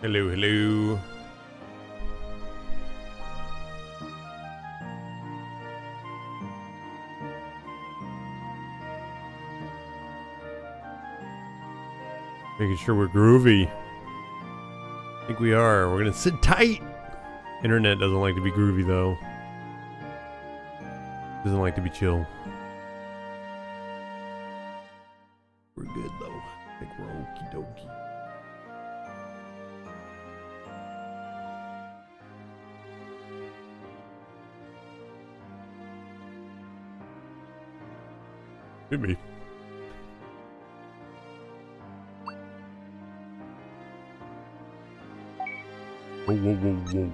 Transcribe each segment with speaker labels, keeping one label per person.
Speaker 1: Hello, hello. Making sure we're groovy. I think we are. We're gonna sit tight. Internet doesn't like to be groovy though. Doesn't like to be chill. We're good though. I think we're okie dokie. Maybe. Whoa, whoa, whoa, whoa.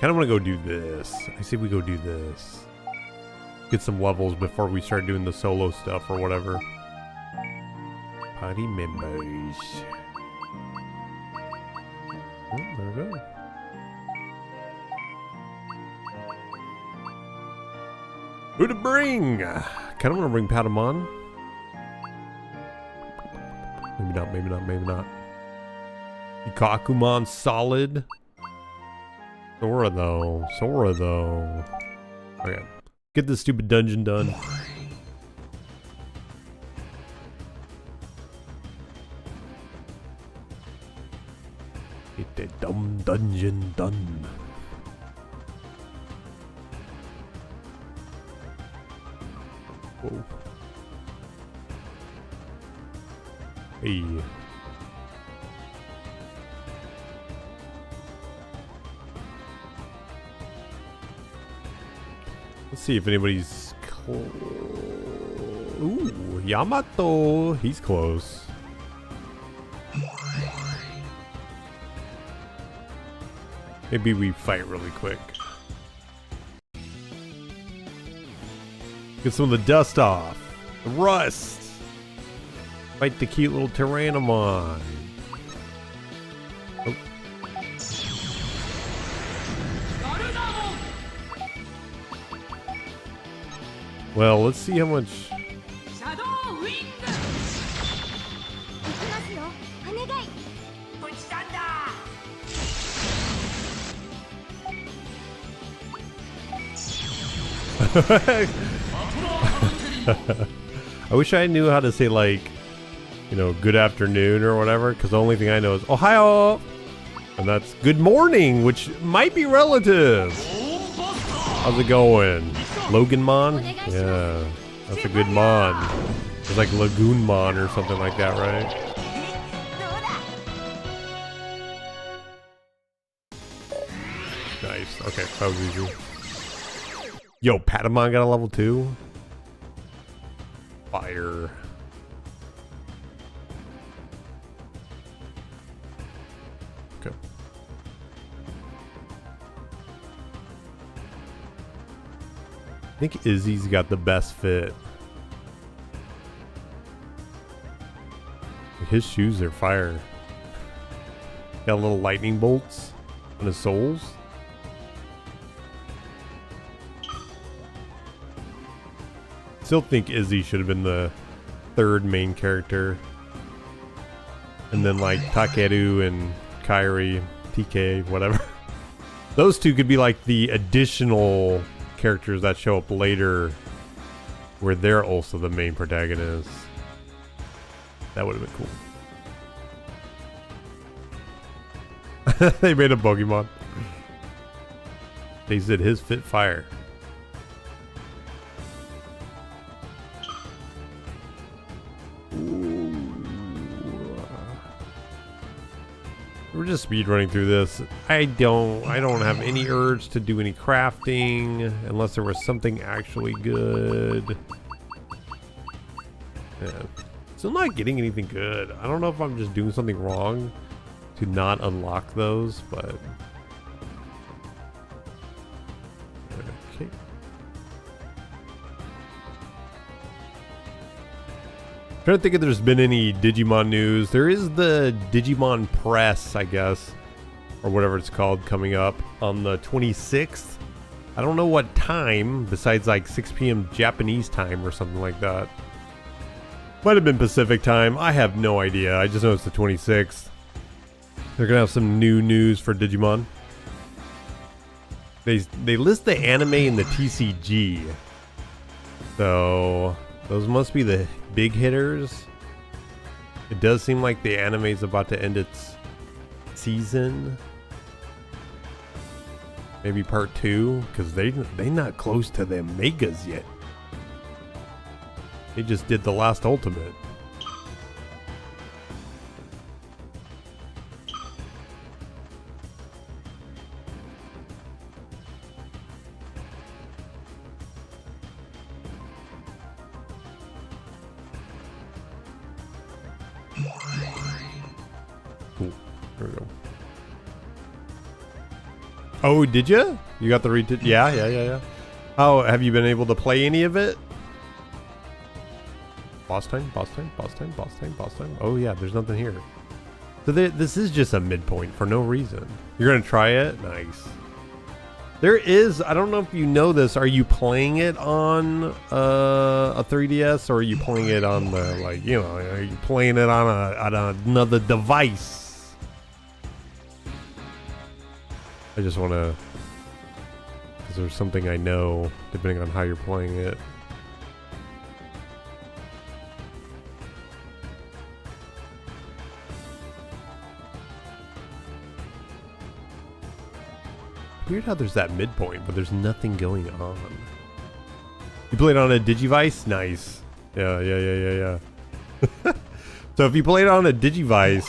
Speaker 1: Kind of want to go do this. I say we go do this. Get some levels before we start doing the solo stuff or whatever. Party members. Oh, there we go. Who to bring? Kind of want to bring Gatomon. Maybe not, maybe not, maybe not. Gatomon solid. Sora though. Sora though. Okay. Get this stupid dungeon done. Get the dumb dungeon done. Whoa. Hey. Let's see if anybody's Ooh, Yamato. He's close. Maybe we fight really quick. Get some of the dust off. The rust. Fight the cute little Tyrannomon. Oh. Well, let's see how much. I wish I knew how to say, like, you know, good afternoon or whatever, because the only thing I know is Ohio, and that's good morning, which might be relative. How's it going? Loganmon? Yeah, that's a good mon. It's like Lagoonmon or something like that, right? Nice. Okay, that was easy. Yo, Gatomon got a level 2? Fire. Okay. I think Izzy's got the best fit. His shoes are fire. Got little lightning bolts on his soles. Still think Izzy should have been the third main character. And then like Takeru and Kairi, TK, whatever. Those two could be like the additional characters that show up later where they're also the main protagonists. That would have been cool. They made a Pokemon. They said his fit fire. We're just speed running through this. I don't have any urge to do any crafting unless there was something actually good. Yeah. Still not getting anything good. I don't know if I'm just doing something wrong to not unlock those, but okay. Trying to think if there's been any Digimon news. There is the Digimon Press, I guess, or whatever it's called, coming up on the 26th. I don't know what time, besides like 6 p.m. Japanese time or something like that. Might have been Pacific time. I have no idea. I just know it's the 26th. They're gonna have some new news for Digimon. They list the anime in the TCG. So those must be the big hitters. It does seem like the anime is about to end its season. Maybe part 2, because they not close to their megas yet. They just did the last ultimate. Cool. There we go. Oh, did you? You got the Yeah. Oh, have you been able to play any of it? Boss time. Oh yeah, there's nothing here. So this is just a midpoint for no reason. You're gonna try it? Nice. There is, I don't know if you know this, are you playing it on a 3DS, or are you playing it on the, like, you know, are you playing it on another device? I just want to, because there's something I know, depending on how you're playing it. Weird how there's that midpoint, but there's nothing going on. You played on a Digivice? Nice. Yeah. So if you play it on a Digivice,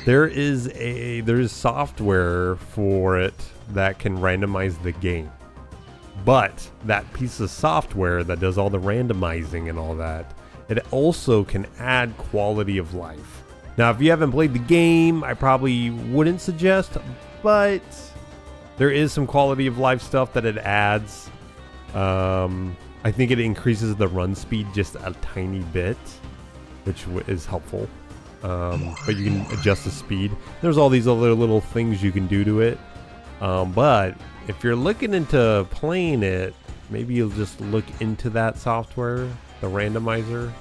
Speaker 1: there is software for it that can randomize the game. But that piece of software that does all the randomizing and all that, it also can add quality of life. Now, if you haven't played the game, I probably wouldn't suggest, but there is some quality of life stuff that it adds. I think it increases the run speed just a tiny bit, which is helpful. But you can adjust the speed. There's all these other little things you can do to it. But if you're looking into playing it, maybe you'll just look into that software, the randomizer.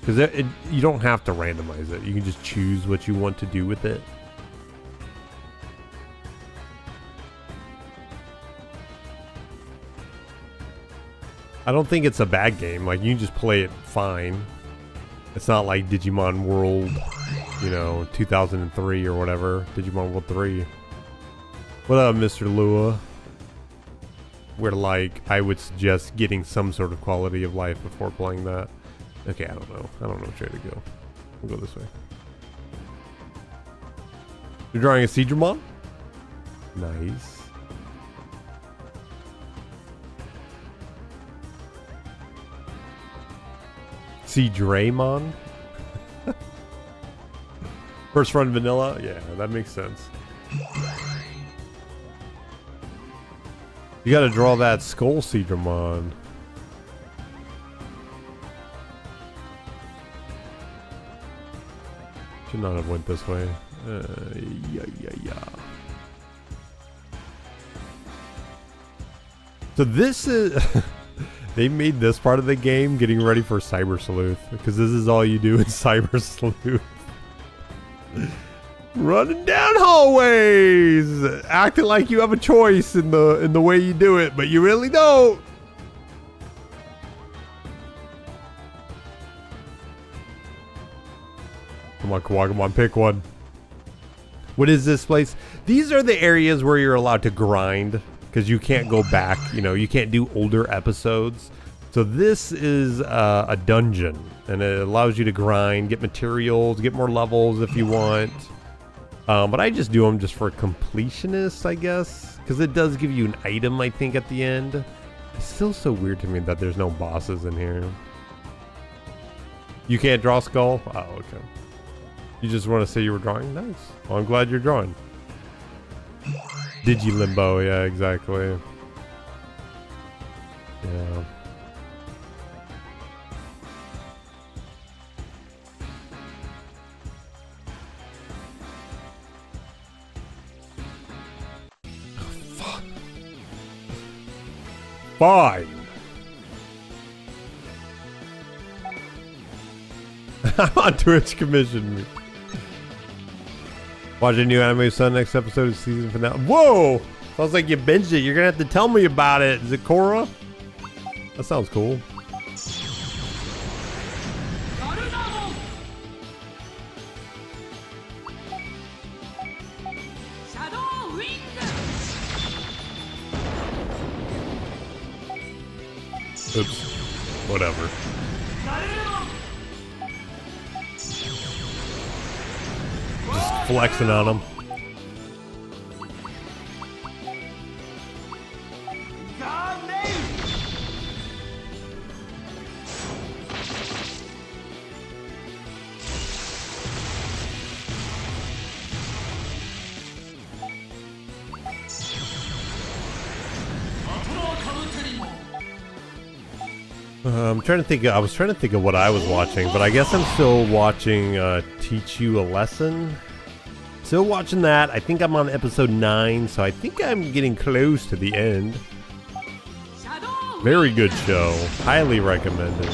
Speaker 1: Because you don't have to randomize it. You can just choose what you want to do with it. I don't think it's a bad game. Like, you can just play it fine. It's not like Digimon World, you know, 2003 or whatever. Digimon World 3. What up, Mr. Lua? Where, like, I would suggest getting some sort of quality of life before playing that. Okay, I don't know. I don't know which way to go. We'll go this way. You're drawing a Digimon? Nice. Draymon. First run vanilla? Yeah, that makes sense. You gotta draw that skull Seadramon. Should not have went this way. Yeah. So this is... They made this part of the game getting ready for Cyber Sleuth, because this is all you do in Cyber Sleuth. Running down hallways, acting like you have a choice in the way you do it, but you really don't. Come on, pick one. What is this place? These are the areas where you're allowed to grind. Because you can't go back, you know, you can't do older episodes. So this is a dungeon, and it allows you to grind, get materials, get more levels if you want. But I just do them just for completionists, I guess. Because it does give you an item, I think, at the end. It's still so weird to me that there's no bosses in here. You can't draw skull? Oh, okay. You just want to say you were drawing? Nice. Well, I'm glad you're drawing. Digilimbo, yeah, exactly. Yeah. Fine. I'm on Twitch commission. Watch a new anime son next episode of season finale. Whoa! Sounds like you binged it. You're gonna have to tell me about it. Is it Korra? That sounds cool. Oops. Whatever. Just flexing on him. I'm trying to think. I was trying to think of what I was watching, but I guess I'm still watching Teach You a Lesson. Still watching that. I think I'm on episode 9, so I think I'm getting close to the end. Very good show. Highly recommended.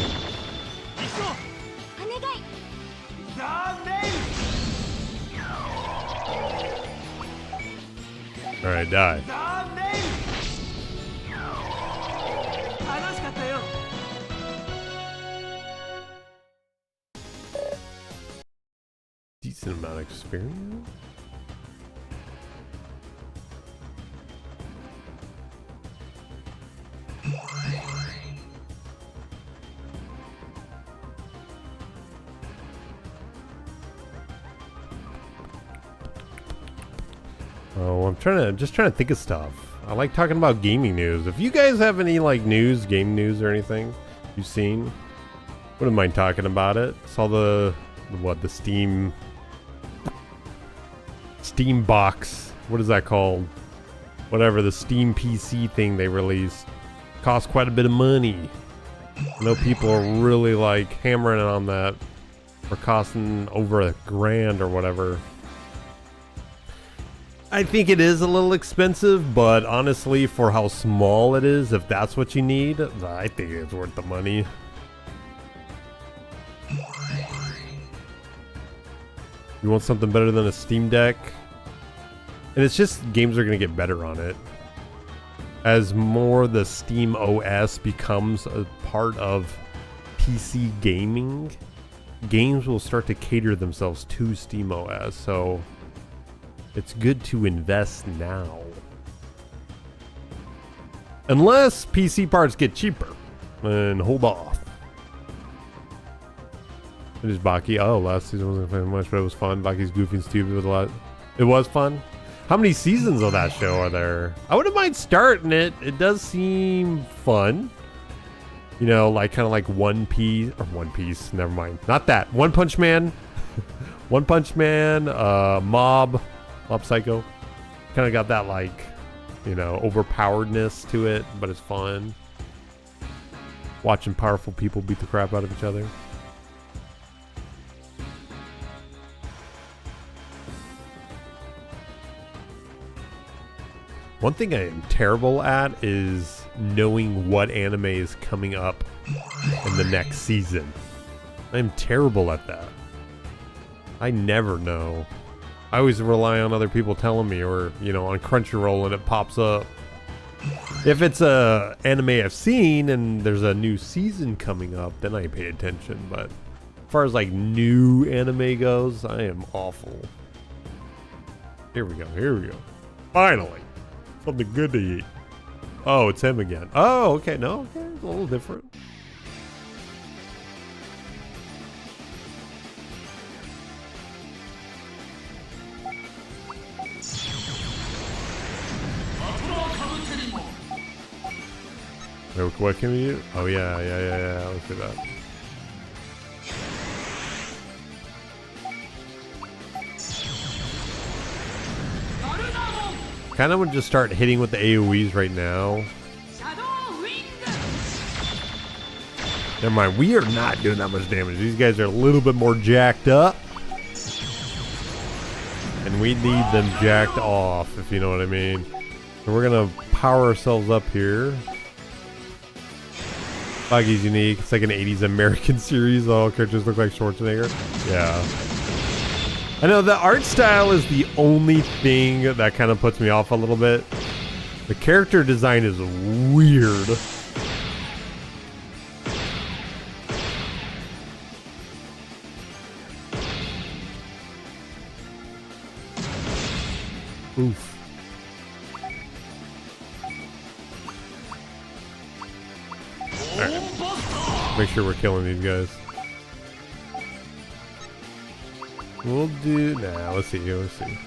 Speaker 1: Alright, die. Decent amount of experience. Oh, I'm just trying to think of stuff. I like talking about gaming news. If you guys have any like news, game news or anything you've seen, wouldn't mind talking about it. Saw the Steam box. What is that called? Whatever, the Steam PC thing they released. Cost quite a bit of money. I know people are really like hammering on that for costing over $1,000 or whatever. I think it is a little expensive, but honestly, for how small it is, if that's what you need, I think it's worth the money. You want something better than a Steam Deck? And it's just games are going to get better on it. As more the Steam OS becomes a part of PC gaming, games will start to cater themselves to Steam OS. So it's good to invest now. Unless PC parts get cheaper. And hold off. It is Baki. Oh, last season wasn't playing much, but it was fun. Baki's goofy and stupid with a lot. It was fun. How many seasons of that show are there? I wouldn't mind starting it. It does seem fun. You know, like kind of like One Piece. Never mind. Not that. One Punch Man. One Punch Man. Mob Psycho. Kind of got that like, you know, overpoweredness to it, but it's fun. Watching powerful people beat the crap out of each other. One thing I am terrible at is knowing what anime is coming up in the next season. I'm terrible at that. I never know. I always rely on other people telling me, or, you know, on Crunchyroll and it pops up. If it's a anime I've seen and there's a new season coming up, then I pay attention. But as far as like new anime goes, I am awful. Here we go. Here we go. Finally. Something good to eat. Oh, it's him again. Oh, okay. No, okay. It's a little different. What can we do? Oh, yeah. Let's do that. Kind of would just start hitting with the AoEs right now. Never mind, we are not doing that much damage. These guys are a little bit more jacked up. And we need them jacked off, if you know what I mean. So we're going to power ourselves up here. Buggy's unique. It's like an 80s American series. All characters look like Schwarzenegger. Yeah. I know the art style is the only thing that kind of puts me off a little bit. The character design is weird. Oof. Alright. Make sure we're killing these guys. We'll do... Nah, let's see. Let's see.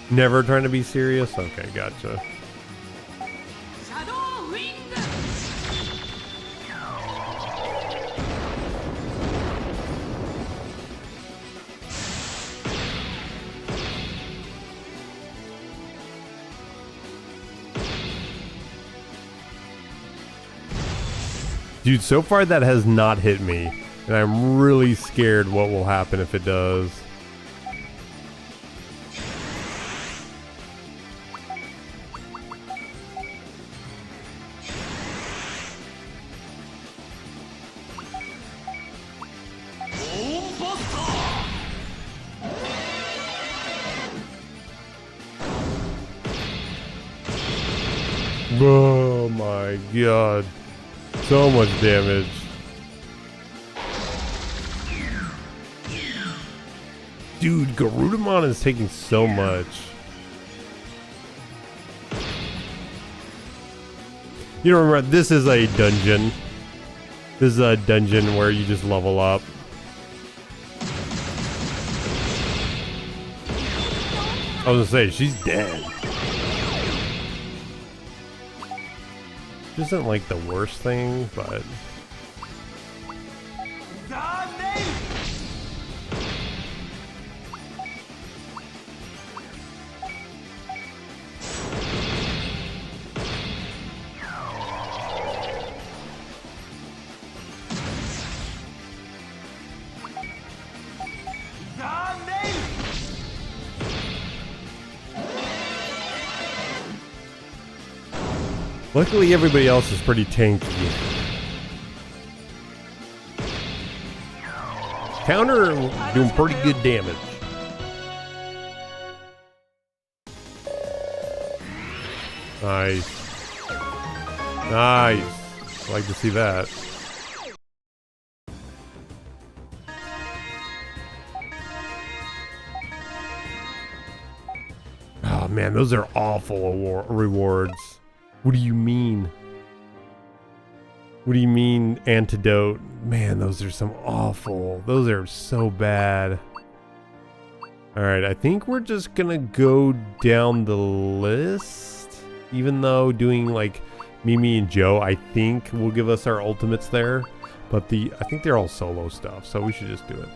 Speaker 1: Never trying to be serious? Okay, gotcha. Dude, so far that has not hit me, and I'm really scared what will happen if it does. Oh my god. So much damage. Dude, Gatomon is taking so much. You don't remember, this is a dungeon. This is a dungeon where you just level up. I was gonna say, she's dead. Which isn't like the worst thing, but... Luckily, everybody else is pretty tanky. Counter doing pretty good damage. Nice. Nice. I like to see that. Oh man, those are awful rewards. What do you mean? What do you mean antidote? Man, those are some awful. Those are so bad. Alright, I think we're just gonna go down the list. Even though doing like Mimi and Joe, I think will give us our ultimates there. But I think they're all solo stuff, so we should just do it.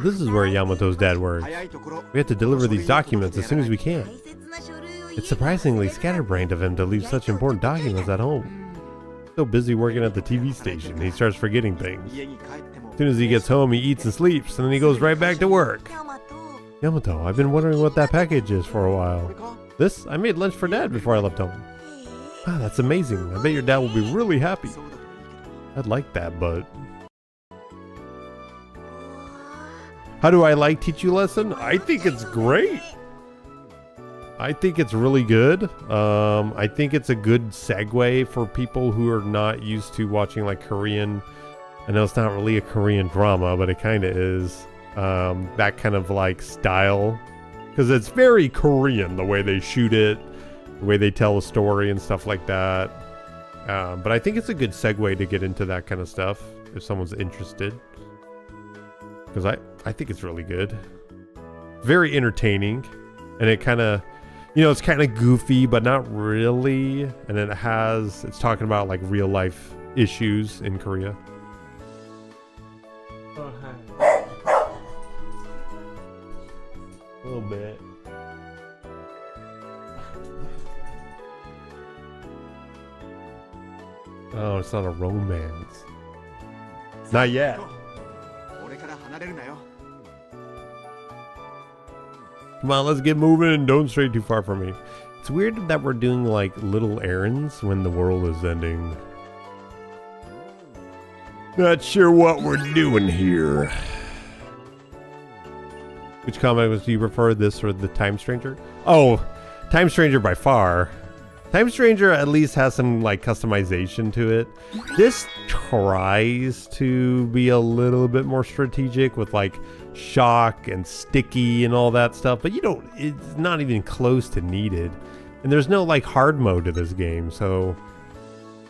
Speaker 1: This is where Yamato's dad works. We have to deliver these documents as soon as we can. It's surprisingly scatterbrained of him to leave such important documents at home. So busy working at the TV station, he starts forgetting things. As soon as he gets home, he eats and sleeps, and then he goes right back to work. Yamato, I've been wondering what that package is for a while. This? I made lunch for Dad before I left home. Wow, that's amazing. I bet your dad will be really happy. I'd like that, but... How do I like Teach You Lesson? I think it's great. I think it's really good. I think it's a good segue for people who are not used to watching like Korean. I know it's not really a Korean drama, but it kind of is. That kind of like style. Because it's very Korean, the way they shoot it, the way they tell a story and stuff like that. But I think it's a good segue to get into that kind of stuff if someone's interested. Because I think it's really good. Very entertaining. And it kind of, you know, it's kind of goofy, but not really. And then it's talking about like real life issues in Korea. A little bit. Oh, it's not a romance. Not yet. Come on, let's get moving. Don't stray too far from me. It's weird that we're doing like little errands when the world is ending. Not sure what we're doing here. Which comic do you prefer, this or the Time Stranger? Oh, Time Stranger by far. Time Stranger at least has some like customization to it. This tries to be a little bit more strategic with like shock and sticky and all that stuff, but it's not even close to needed. And there's no like hard mode to this game, so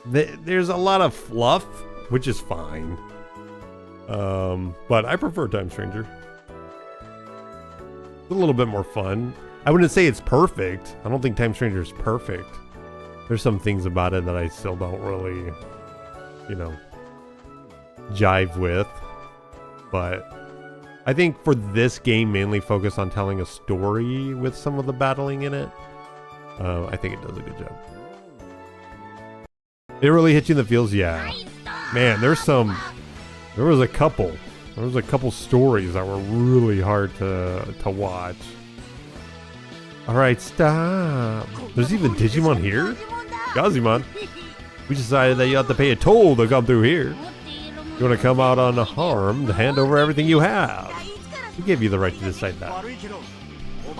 Speaker 1: there's a lot of fluff, which is fine. But I prefer Time Stranger. It's a little bit more fun. I wouldn't say it's perfect. I don't think Time Stranger is perfect. There's some things about it that I still don't really, jive with. But I think for this game, mainly focused on telling a story with some of the battling in it, I think it does a good job. It really hits you in the feels, yeah. Man, there was a couple stories that were really hard to watch. Alright, stop. There's even Digimon here? Gatomon. We decided that you have to pay a toll to come through here. You want to come out unharmed, hand over everything you have. We gave you the right to decide that.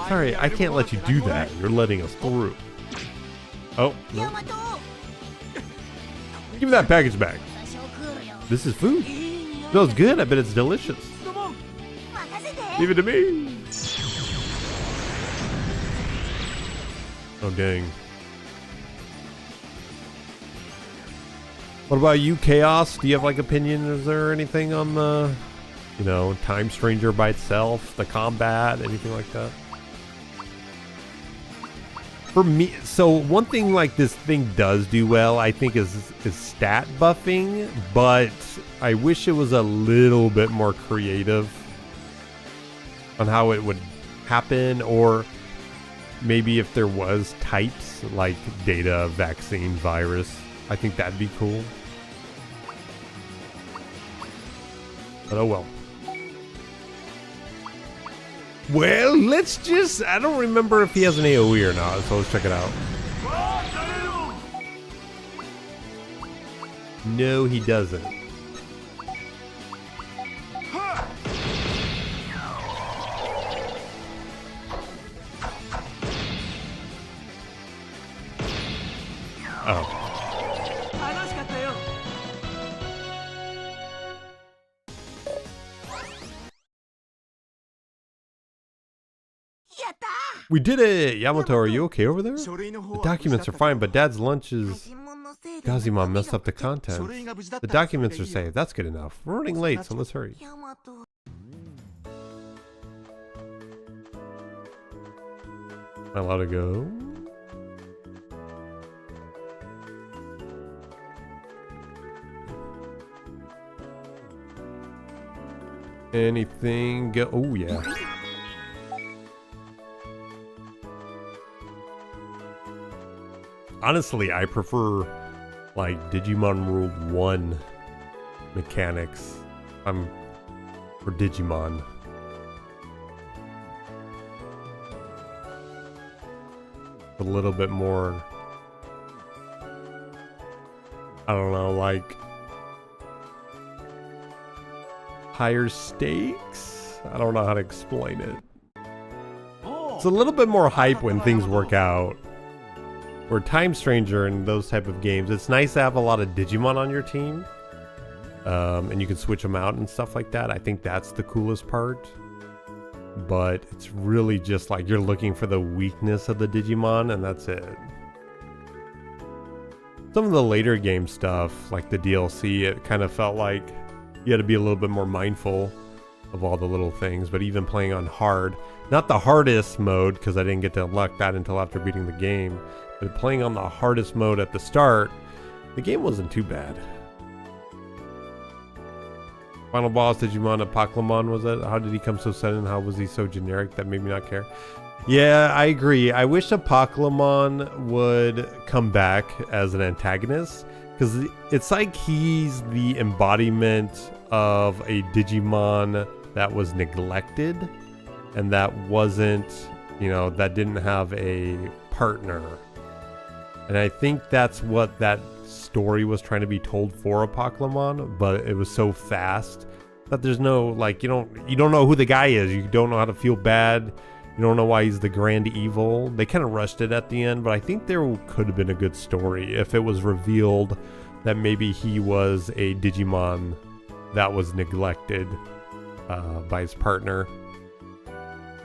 Speaker 1: Sorry, I can't let you do that. You're letting us through. Oh, no. Give me that package back. This is food. Smells good. I bet it's delicious. Leave it to me. Oh, dang. What about you, Chaos? Do you have like opinion? Is there anything on the, Time Stranger by itself, the combat, anything like that? For me, so one thing like this thing does do well, I think, is stat buffing, but I wish it was a little bit more creative on how it would happen, or maybe if there was types like data, vaccine, virus. I think that'd be cool. But oh well. Well, I don't remember if he has an AoE or not, so let's check it out. No, he doesn't. Oh. We did it! Yamato, are you okay over there? The documents are fine, but Dad's lunch is... Gatomon messed up the contents. The documents are safe. That's good enough. We're running late, so let's hurry. Am I allowed to go? Anything go? Oh, yeah. Honestly, I prefer like Digimon World 1 mechanics for Digimon. A little bit more, I don't know, like higher stakes? I don't know how to explain it. It's a little bit more hype when things work out. Or Time Stranger and those type of games, it's nice to have a lot of Digimon on your team, and you can switch them out and stuff like that. I think that's the coolest part, but it's really just like you're looking for the weakness of the Digimon, and that's it. Some of the later game stuff, like the DLC, it kind of felt like you had to be a little bit more mindful of all the little things, but even playing on hard, not the hardest mode, because I didn't get to unlock that until after beating the game, but playing on the hardest mode at the start, the game wasn't too bad. Final boss Digimon Apocalypse, was it? How did he come so sudden? How was he so generic that made me not care? Yeah, I agree. I wish Apocalypse would come back as an antagonist, because it's like he's the embodiment of a Digimon that was neglected and that wasn't, you know, that didn't have a partner. And I think that's what that story was trying to be told for Apocalymon, but it was so fast that there's no, like, you don't know who the guy is. You don't know how to feel bad. You don't know why he's the grand evil. They kind of rushed it at the end, but I think there could have been a good story if it was revealed that maybe he was a Digimon that was neglected by his partner.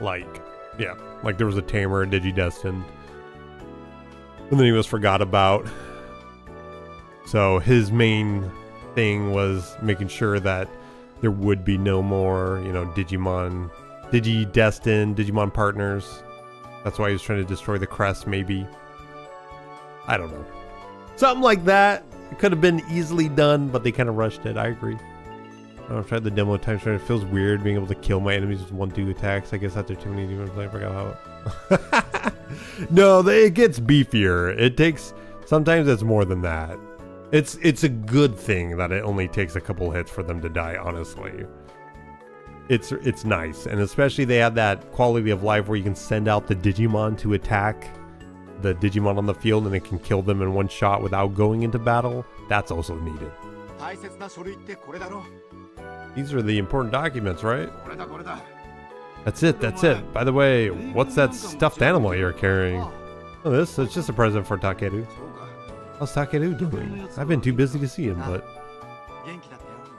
Speaker 1: Like, yeah, like there was a tamer, Digidestined, and then he was forgot about. So his main thing was making sure that there would be no more, you know, Digimon, Digidestined, Digimon partners. That's why he was trying to destroy the crest, maybe. I don't know. Something like that. It could have been easily done, but they kind of rushed it. I agree. I've tried the demo time. It feels weird being able to kill my enemies with 1-2 attacks. I guess after too many demons, I forgot how. No, it gets beefier. It takes. Sometimes it's more than that. It's a good thing that it only takes a couple hits for them to die. Honestly, it's nice, and especially they have that quality of life where you can send out the Digimon to attack the Digimon on the field, and it can kill them in one shot without going into battle. That's also needed. These are the important documents, right? That's it, that's it. By the way, what's that stuffed animal you're carrying? Oh, it's just a present for Takeru. How's Takeru doing? I've been too busy to see him, but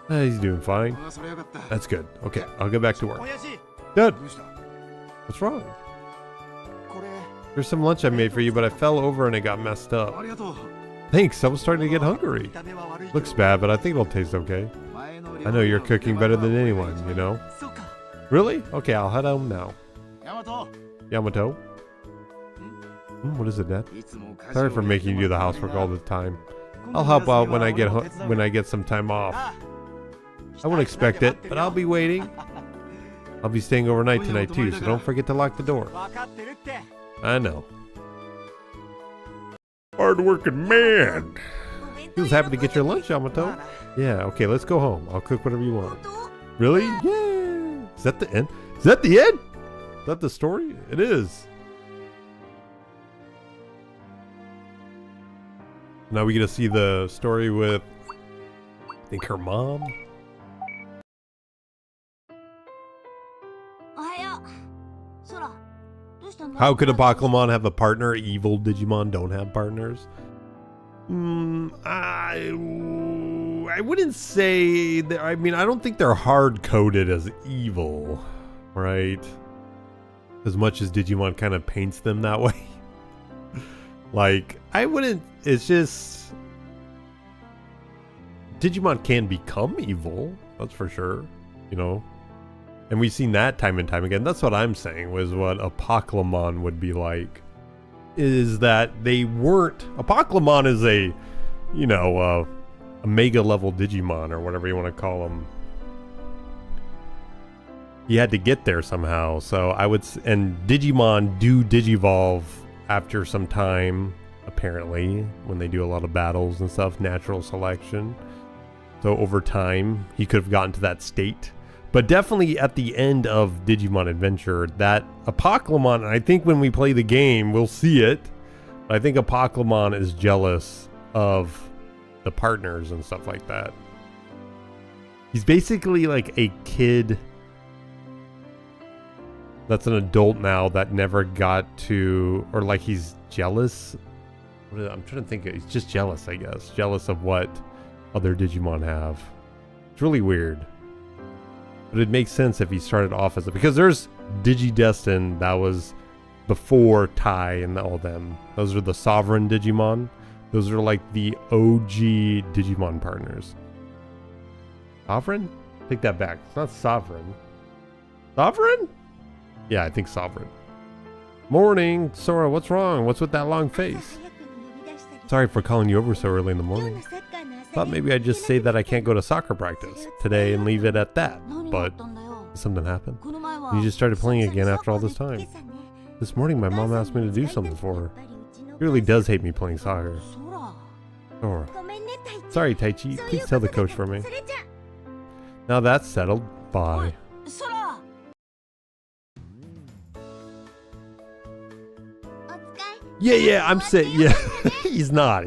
Speaker 1: he's doing fine. That's good. Okay, I'll get back to work. Dad! What's wrong? There's some lunch I made for you, but I fell over and it got messed up. Thanks, I was starting to get hungry. Looks bad, but I think it'll taste okay. I know you're cooking better than anyone, you know? Really? Okay, I'll head home now. Yamato? What is it, Dad? Sorry for making you do the housework all the time. I'll help out when I get some time off. I won't expect it, but I'll be waiting. I'll be staying overnight tonight too, so don't forget to lock the door. I know. Hard-working man. He was happy to get your lunch, Yamato. Yeah, okay, let's go home. I'll cook whatever you want. Really? Yeah. Is that the end? Is that the end? Is that the story? It is. Now we get to see the story with, I think, her mom. How could Apocalymon have a partner? Evil Digimon don't have partners. I wouldn't say that. I mean, I don't think they're hard-coded as evil, right? As much as Digimon kind of paints them that way. Like, I wouldn't. It's just Digimon can become evil, that's for sure, you know. And we've seen that time and time again. That's what I'm saying was what Apocalymon would be like. Is that they weren't. Apocalymon is a, you know, a mega level Digimon or whatever you want to call him. He had to get there somehow. So I would, and Digimon do Digivolve after some time, apparently, when they do a lot of battles and stuff, natural selection. So over time, he could have gotten to that state. But definitely at the end of Digimon Adventure, that Apocalymon, and I think when we play the game, we'll see it. I think Apocalymon is jealous of the partners and stuff like that. He's basically like a kid that's an adult now that never got to, or like he's jealous. I'm trying to think. He's just jealous, I guess. Jealous of what other Digimon have. It's really weird. But it makes sense if he started off as a, because there's Digidestined that was before Tai and all them. Those are the Sovereign Digimon. Those are like the OG Digimon partners. Sovereign? Take that back. It's not Sovereign. Sovereign? Yeah, I think Sovereign. Morning, Sora. What's wrong? What's with that long face? Sorry for calling you over so early in the morning. Thought maybe I'd just say that I can't go to soccer practice today and leave it at that. But something happened. You just started playing again after all this time. This morning my mom asked me to do something for her. She really does hate me playing soccer. Sora. Sorry, Taichi. Please tell the coach for me. Now that's settled. Bye. Yeah, I'm saying, yeah. He's not.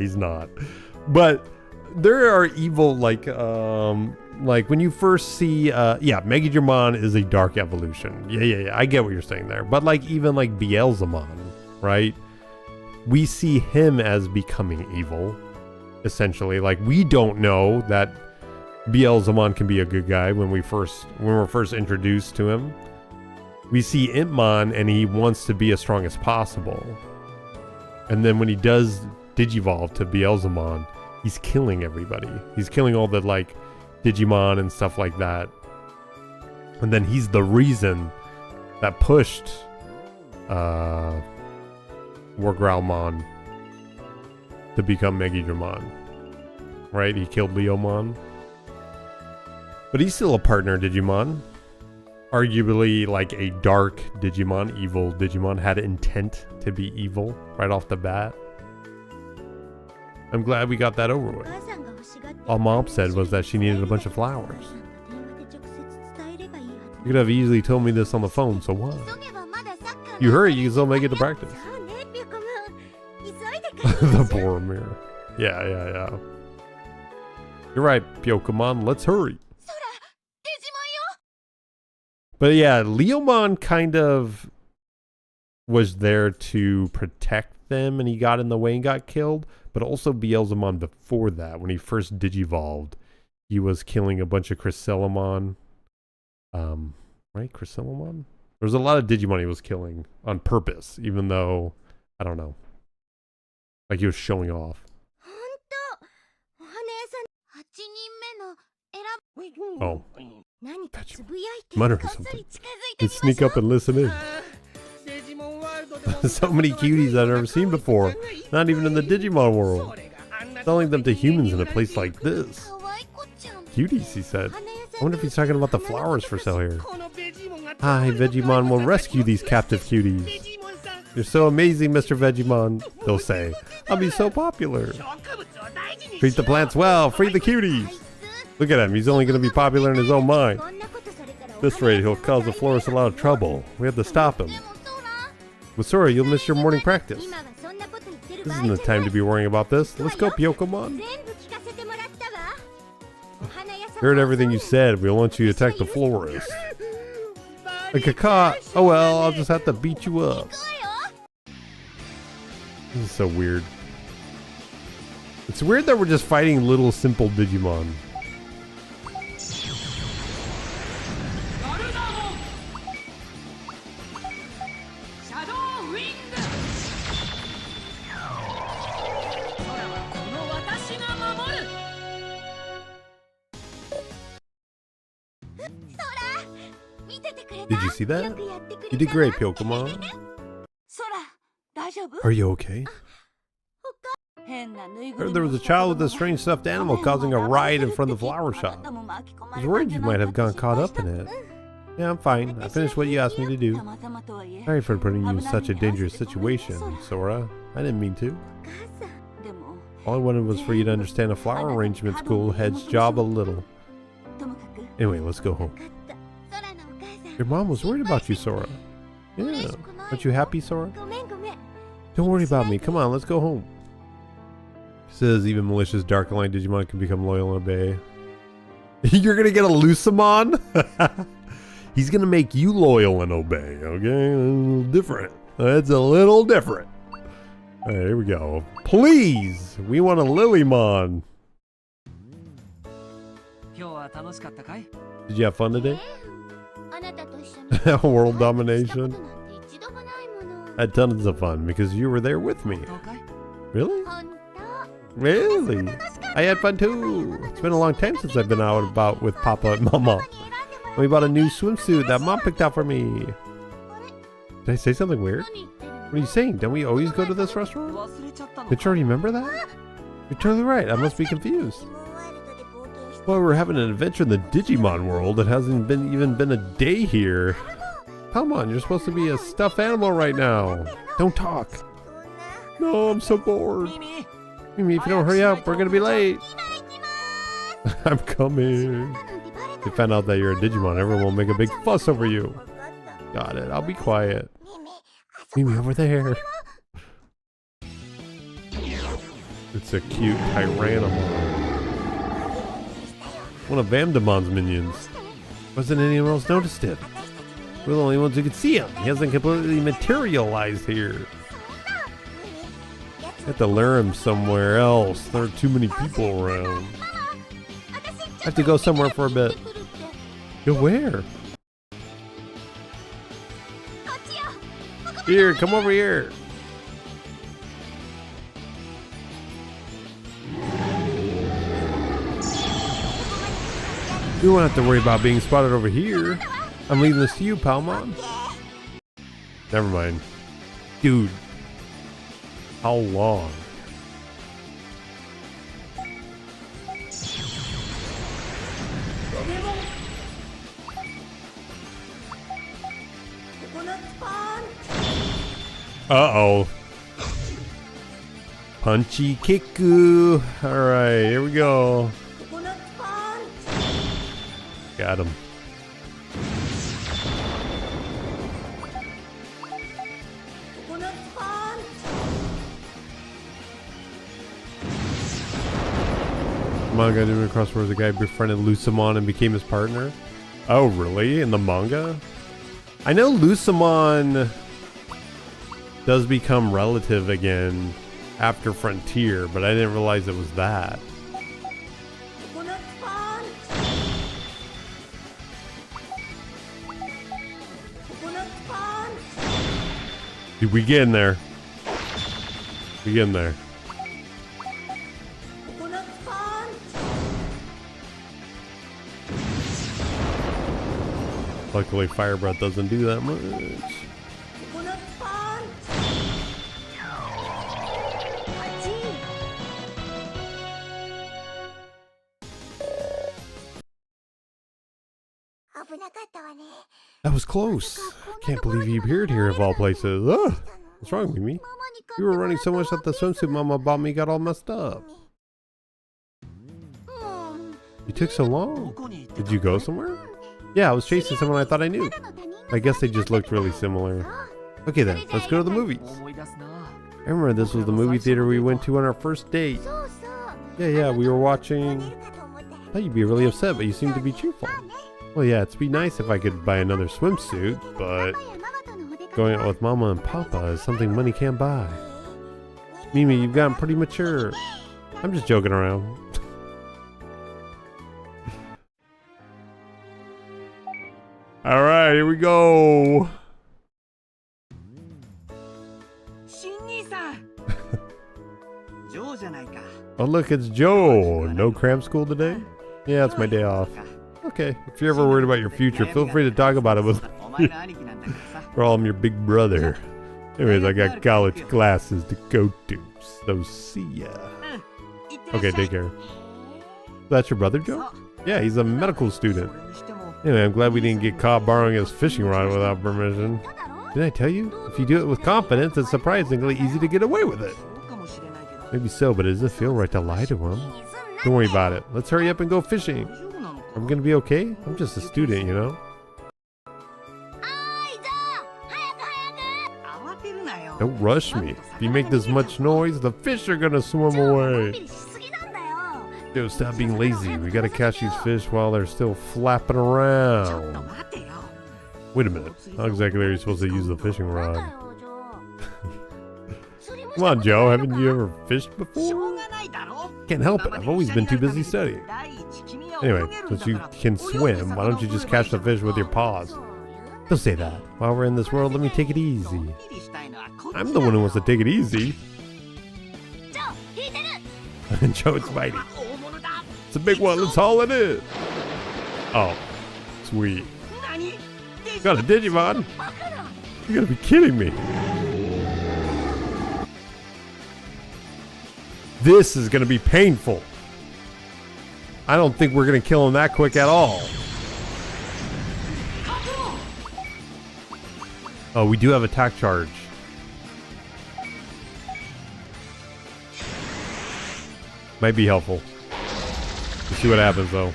Speaker 1: But there are evil, like when you first see, yeah, Megidramon is a dark evolution. Yeah, I get what you're saying there. But like, even like Beelzemon, right? We see him as becoming evil, essentially. Like, we don't know that Beelzemon can be a good guy when we're first introduced to him. We see Impmon and he wants to be as strong as possible. And then when he does Digivolve to Beelzemon, he's killing everybody. He's killing all the, like, Digimon and stuff like that. And then he's the reason that pushed Wargrowlmon to become Megidramon. Right? He killed Leomon. But he's still a partner Digimon. Arguably, like, a dark Digimon, evil Digimon, had intent to be evil right off the bat. I'm glad we got that over with. All Mom said was that she needed a bunch of flowers. You could have easily told me this on the phone, so why? You hurry, you can still make it to practice. The Boromir. Yeah. You're right, Pyokomon, let's hurry. But yeah, Leomon kind of was there to protect them, and he got in the way and got killed. But also Beelzemon before that, when he first Digivolved, he was killing a bunch of Chrysalimon. Right? Chrysalimon? There was a lot of Digimon he was killing on purpose, even though, I don't know. Like, he was showing off. Oh. Mutter or something. Let's sneak up and listen in. So many cuties I've never seen before. Not even in the Digimon world. Selling them to humans in a place like this. Cuties, he said. I wonder if he's talking about the flowers for sale here. Hi, Vegemon will rescue these captive cuties. You're so amazing, Mr. Vegemon, they'll say. I'll be so popular. Treat the plants well, free the cuties. Look at him, he's only going to be popular in his own mind. At this rate, he'll cause the florist a lot of trouble. We have to stop him. But sorry, you'll miss your morning practice. This isn't the time to be worrying about this. Let's go, Pyokomon. Heard everything you said. We want you to attack the florist. Like a caught. Oh well, I'll just have to beat you up. This is so weird. It's weird that we're just fighting little simple Digimon. Did you see that? You did great, Pyokomon. Are you okay? Heard there was a child with a strange stuffed animal causing a riot in front of the flower shop. I was worried you might have gone caught up in it. Yeah, I'm fine. I finished what you asked me to do. Sorry for putting you in such a dangerous situation, Sora. I didn't mean to. All I wanted was for you to understand a flower arrangement school head's job a little. Anyway, let's go home. Your mom was worried about you, Sora. Yeah. Aren't you happy, Sora? Don't worry about me. Come on, let's go home. He says even malicious Dark Line Digimon can become loyal and obey. You're gonna get a Lucemon? He's gonna make you loyal and obey, okay? A little different. That's a little different. Alright, here we go. Please! We want a Lilymon. Did you have fun today? World domination. I had tons of fun because you were there with me. Really? Really? I had fun too. It's been a long time since I've been out and about with Papa and Mama. We bought a new swimsuit that Mom picked out for me. Did I say something weird? What are you saying? Don't we always go to this restaurant? Did you already remember that? You're totally right. I must be confused. Well, we're having an adventure in the Digimon world. It hasn't even been a day here. Come on, you're supposed to be a stuffed animal right now. Don't talk. No, I'm so bored. Mimi, if you don't hurry up, we're gonna be late. I'm coming. They found out that you're a Digimon, everyone will make a big fuss over you. Got it, I'll be quiet. Mimi, over there. It's a cute Tyrannomon. One of Vamdamon's minions. Wasn't anyone else noticed it? We're the only ones who could see him. He hasn't completely materialized here. Have to lure him somewhere else. There are too many people around. I have to go somewhere for a bit. Go where? Here, come over here. You won't have to worry about being spotted over here. I'm leaving this to you, Palmon. Never mind. Dude. How long? Uh-oh. Punchy Kiku. Alright, here we go. Got him. Manga doing across where the guy befriended Lucamon and became his partner. Oh, really? In the manga? I know Lucamon does become relative again after Frontier, but I didn't realize it was that. Dude, we get in there. We get in there. Luckily, Fire Breath doesn't do that much. That was close. Can't believe you appeared here of all places. Ugh. What's wrong with me? You were running so much that the swimsuit Mama bought me got all messed up. You took so long. Did you go somewhere? Yeah, I was chasing someone I thought I knew. I guess they just looked really similar. Okay then, let's go to the movies. I remember this was the movie theater we went to on our first date. Yeah, we were watching... I thought you'd be really upset, but you seem to be cheerful. Well, yeah, it'd be nice if I could buy another swimsuit, but going out with Mama and Papa is something money can't buy. Mimi, you've gotten pretty mature. I'm just joking around. Alright, here we go. Oh look, it's Joe. No cram school today? Yeah, it's my day off. Okay, if you're ever worried about your future, feel free to talk about it with me. For all, I'm your big brother. Anyways, I got college classes to go to, so see ya. Okay, take care. That's your brother, Joe? Yeah, he's a medical student. Anyway, I'm glad we didn't get caught borrowing his fishing rod without permission. Didn't I tell you? If you do it with confidence, it's surprisingly easy to get away with it. Maybe so, but it doesn't feel right to lie to him. Don't worry about it. Let's hurry up and go fishing. I'm gonna be okay? I'm just a student, you know? Don't rush me. If you make this much noise, the fish are gonna swim away. Dude, stop being lazy. We gotta catch these fish while they're still flapping around. Wait a minute. How exactly are you supposed to use the fishing rod? Come on, Joe. Haven't you ever fished before? Can't help it. I've always been too busy studying. Anyway, since you can swim, why don't you just catch the fish with your paws? Don't say that. While we're in this world, let me take it easy. I'm the one who wants to take it easy. Joe, it's biting. It's a big one. Let's haul it in. Oh, sweet. Got a Digimon? You gotta be kidding me. This is gonna be painful. I don't think we're gonna kill him that quick at all. Oh, we do have attack charge. Might be helpful. Let's see what happens though.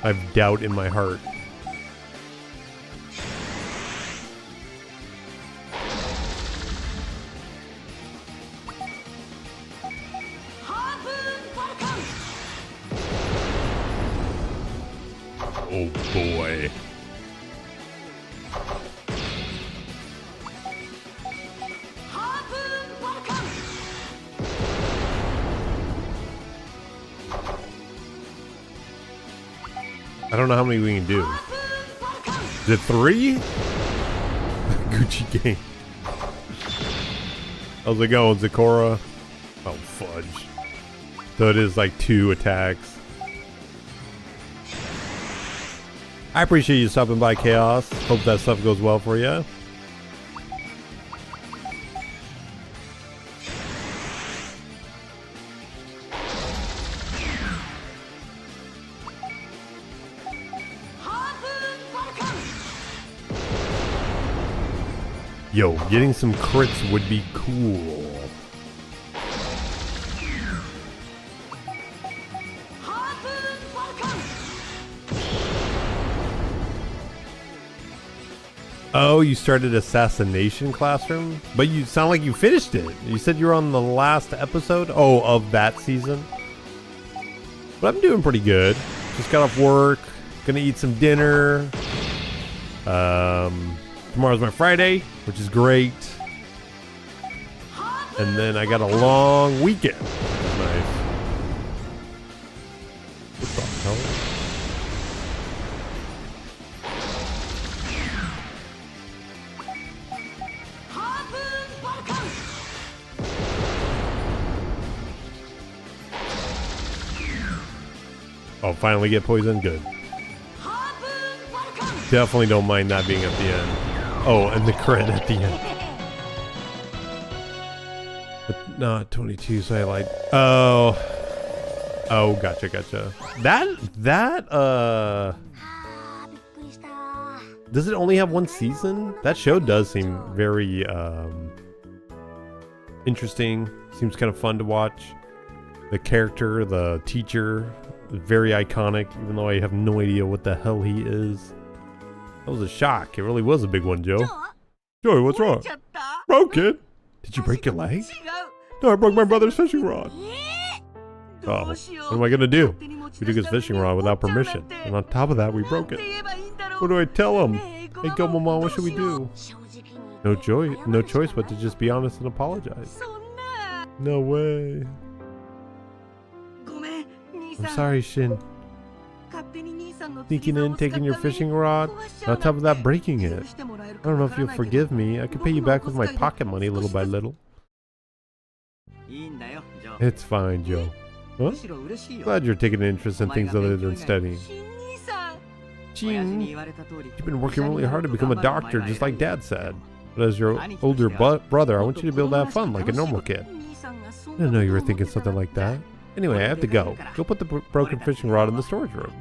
Speaker 1: I have doubt in my heart. Oh boy. I don't know how many we can do. Is it 3? Gucci gang. How's it going, Zakora? Oh, fudge. So it is like 2 attacks. I appreciate you stopping by, Chaos. Hope that stuff goes well for you. Yo, getting some crits would be cool. Oh, you started Assassination Classroom? But you sound like you finished it. You said you were on the last episode? Oh, of that season? But I'm doing pretty good. Just got off work. Gonna eat some dinner. Tomorrow's my Friday, which is great. And then I got a long weekend. Nice. What the hell? Oh, finally get poisoned? Good. Definitely don't mind that being at the end. Oh, and the crit at the end. But not 22, so I like... Oh. Oh, gotcha. Does it only have 1 season? That show does seem very, interesting. Seems kind of fun to watch. The character, the teacher, very iconic, even though I have no idea what the hell he is. That was a shock. It really was a big one, Joe. Joey, what's wrong? Broke it? Did you break your leg? No, I broke my brother's fishing rod. Oh, what am I gonna do? We took his fishing rod without permission, and on top of that, we broke it. What do I tell him? Hey, Gatomon, what should we do? No choice but to just be honest and apologize. No way. I'm sorry, Shin. Sneaking in, taking your fishing rod, and on top of that, breaking it. I don't know if you'll forgive me. I can pay you back with my pocket money little by little. It's fine, Joe. Huh? Glad you're taking an interest in things other than studying. Jin, you've been working really hard to become a doctor, just like Dad said. But as your older brother, I want you to be able to have fun like a normal kid. I didn't know you were thinking something like that. Anyway, I have to go. Go put the broken fishing rod in the storage room.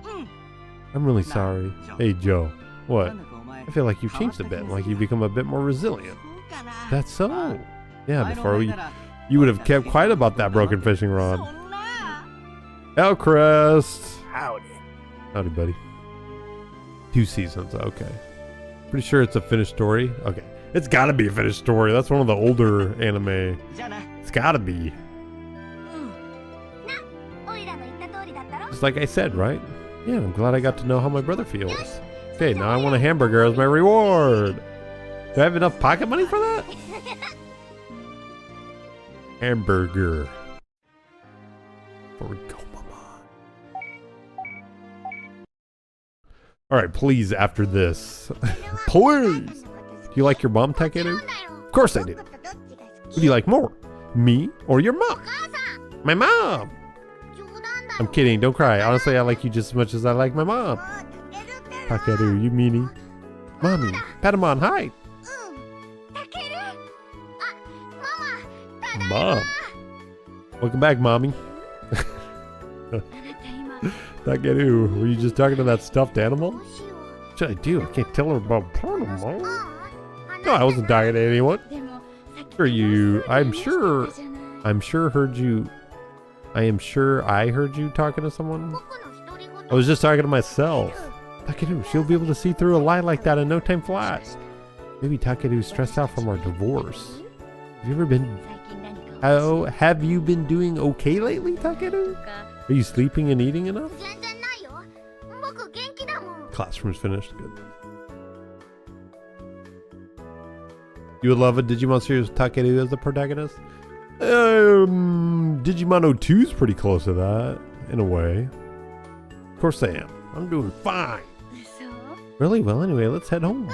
Speaker 1: I'm really sorry. Hey, Joe. What? I feel like you've changed a bit, like you've become a bit more resilient. That's so. Yeah, before you would have kept quiet about that broken fishing rod. Elcrest.
Speaker 2: Howdy.
Speaker 1: Howdy, buddy. 2 seasons, okay. Pretty sure it's a finished story. Okay. It's gotta be a finished story. That's one of the older anime. It's gotta be. Just like I said, right? Yeah, I'm glad I got to know how my brother feels. Okay, now I want a hamburger as my reward. Do I have enough pocket money for that? Hamburger. Before we go, mama. Alright, please, after this. Please! Do you like your mom, Takeru? Of course I do. Who do you like more? Me or your mom? My mom! I'm kidding, don't cry. Honestly, I like you just as much as I like my mom. Takeru, you meanie. Mommy, Gatomon, hi! Mom. Welcome back, Mommy. Takeru, were you just talking to that stuffed animal? What should I do? I can't tell her about Gatomon. No, I wasn't talking to anyone. I'm sure I heard you talking to someone. I was just talking to myself. Takeru, she'll be able to see through a lie like that in no time flat. Maybe Takeru's stressed out from our divorce. Have you ever been... How have you been doing okay lately, Takeru? Are you sleeping and eating enough? Classroom's finished. Good. You would love a Digimon series with Takeru as the protagonist? Digimon 02 is pretty close to that, in a way. Of course I am. I'm doing fine. Really? Well, anyway, let's head home.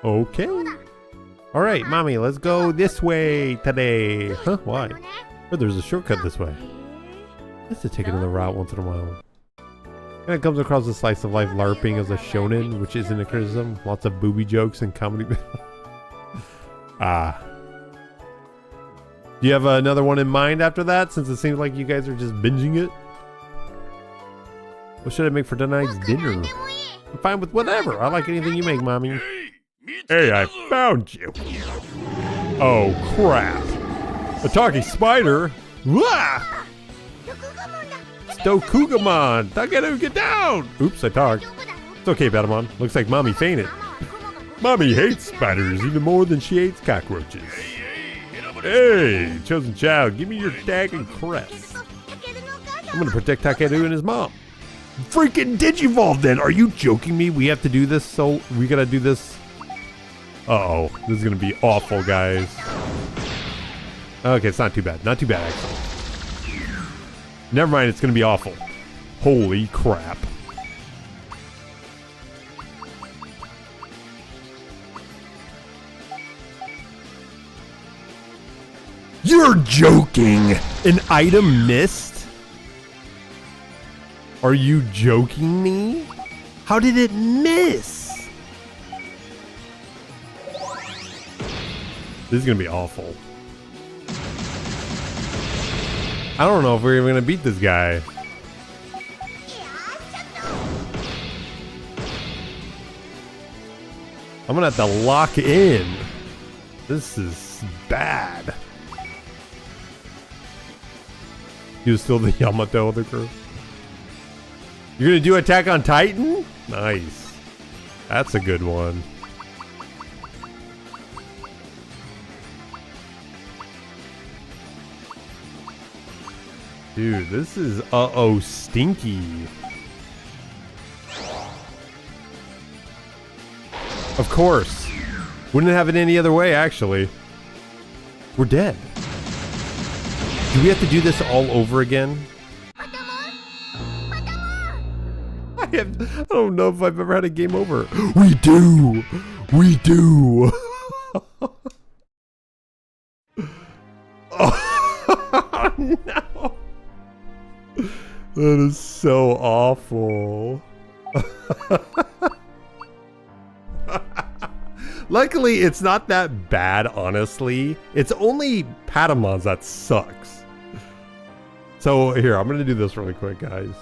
Speaker 1: Okay. Alright, Mommy, let's go this way today. Huh? Why? Oh, there's a shortcut this way. Let's just take another route once in a while. And it comes across a slice of life LARPing as a shonen, which isn't a criticism. Lots of booby jokes and comedy. Ah. Do you have another one in mind after that, since it seems like you guys are just binging it? What should I make for tonight's dinner? I'm fine with whatever. I like anything you make, Mommy. Hey, I found you. Oh, crap. A talking spider? Wah! Stokugamon! Takeru, get down! Oops, I talked. It's okay, Gatomon. Looks like Mommy fainted. Mommy hates spiders even more than she hates cockroaches. Hey, chosen child, give me your tag and crest. I'm gonna protect Takeru and his mom. Freaking Digivolve then! Are you joking me? We have to do this, so we gotta do this. Uh-oh, this is gonna be awful, guys. Okay, it's not too bad. Not too bad, actually. Never mind, it's gonna be awful. Holy crap. You're joking! An item missed? Are you joking me? How did it miss? This is gonna be awful. I don't know if we're even gonna beat this guy. I'm gonna have to lock in. This is bad. He was still the Yamato of the crew. You're gonna do Attack on Titan? Nice. That's a good one. Dude, this is uh-oh stinky. Of course. Wouldn't have it any other way, actually. We're dead. Do we have to do this all over again? I don't know if I've ever had a game over. We do! We do! Oh, no! That is so awful. Luckily, it's not that bad, honestly. It's only Patamon's that sucks. So here, I'm gonna do this really quick, guys.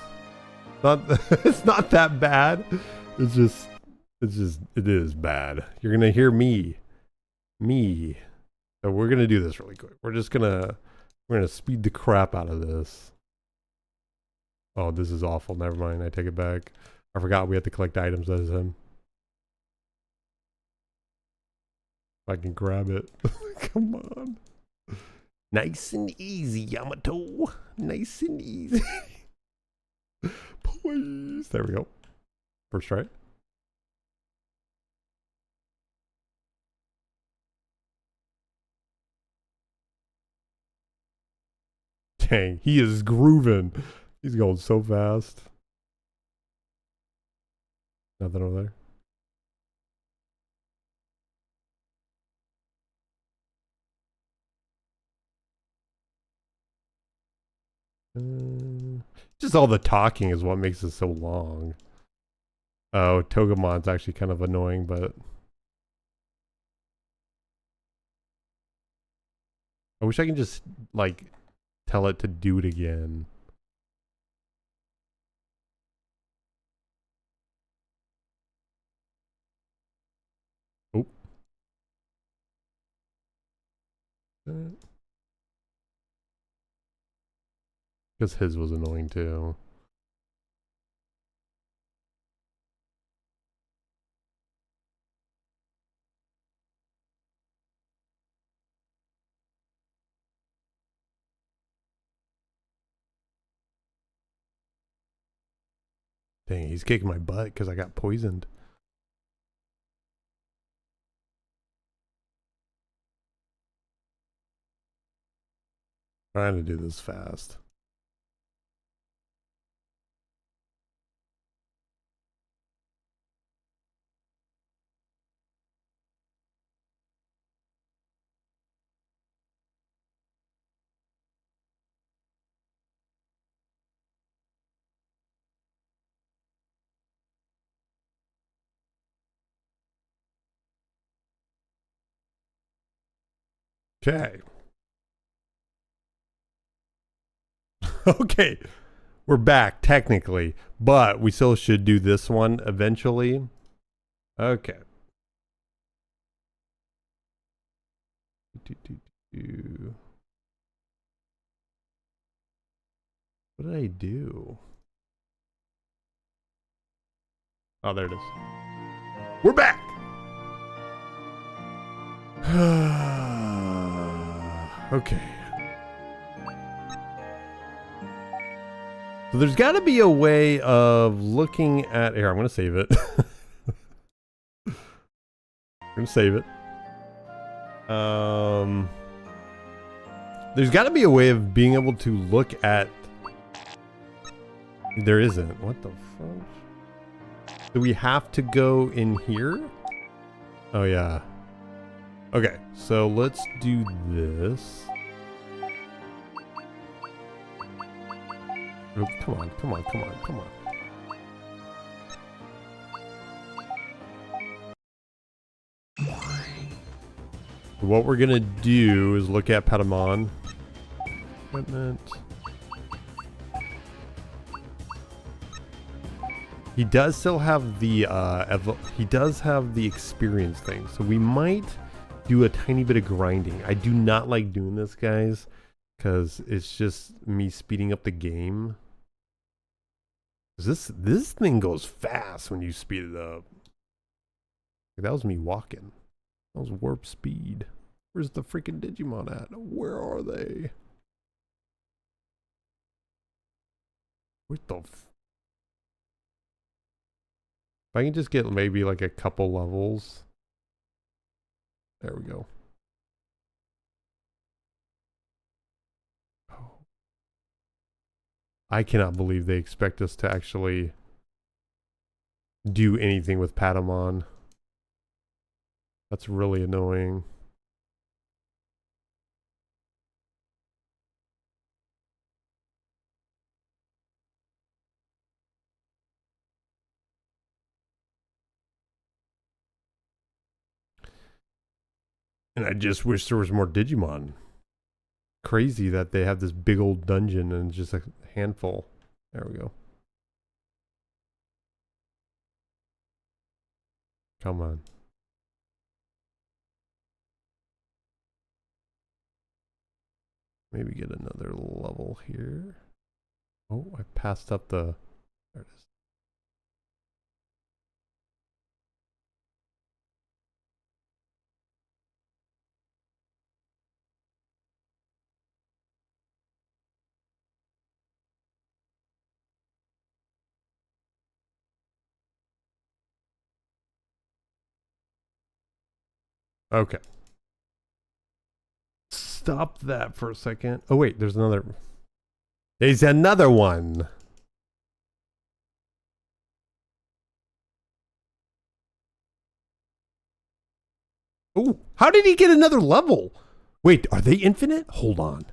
Speaker 1: It's not that bad. It is bad. You're gonna hear me. So we're gonna do this really quick. We're gonna speed the crap out of this. Oh, this is awful. Never mind. I take it back. I forgot we had to collect items as him. If I can grab it. Come on. Nice and easy, Yamato. Nice and easy. Please. There we go. First try. Dang, he is grooving. He's going so fast. Nothing over there. Just all the talking is what makes it so long. Oh, Togemon's actually kind of annoying, but I wish I can just like tell it to do it again. Oh. Because his was annoying too. Dang, he's kicking my butt because I got poisoned. Trying to do this fast. Okay. Okay. We're back, technically. But we still should do this one eventually. Okay. What did I do? Oh, there it is. We're back! Okay. So there's got to be a way of looking at... Here, I'm going to save it. I'm going to save it. There's got to be a way of being able to look at... There isn't. What the fuck? Do we have to go in here? Oh, yeah. Okay, so let's do this. Oh, come on, come on, come on, come on. What we're gonna do is look at Gatomon. Equipment. He does still have the he does have the experience thing, so we might do a tiny bit of grinding. I do not like doing this, guys, because it's just me speeding up the game. This thing goes fast when you speed it up. That was me walking. That was warp speed. Where's the freaking Digimon at? Where are they? What the f... If I can just get maybe like a couple levels. There we go. Oh. I cannot believe they expect us to actually do anything with Gatomon. That's really annoying. And I just wish there was more Digimon. Crazy that they have this big old dungeon and just a handful. There we go. Come on. Maybe get another level here. Oh, I passed up the... There it is. Okay. Stop that for a second. Oh wait, there's another. There's another one. Oh, how did he get another level? Wait, are they infinite? Hold on.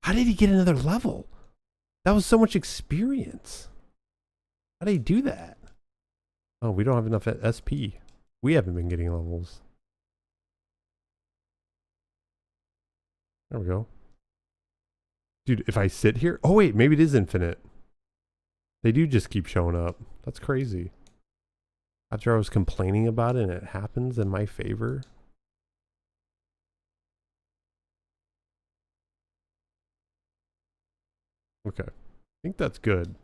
Speaker 1: How did he get another level? That was so much experience. How did he do that? Oh, we don't have enough SP. We haven't been getting levels. There we go. Dude, if I sit here... Oh, wait, maybe it is infinite. They do just keep showing up. That's crazy. After I was complaining about it and it happens in my favor. Okay. I think that's good.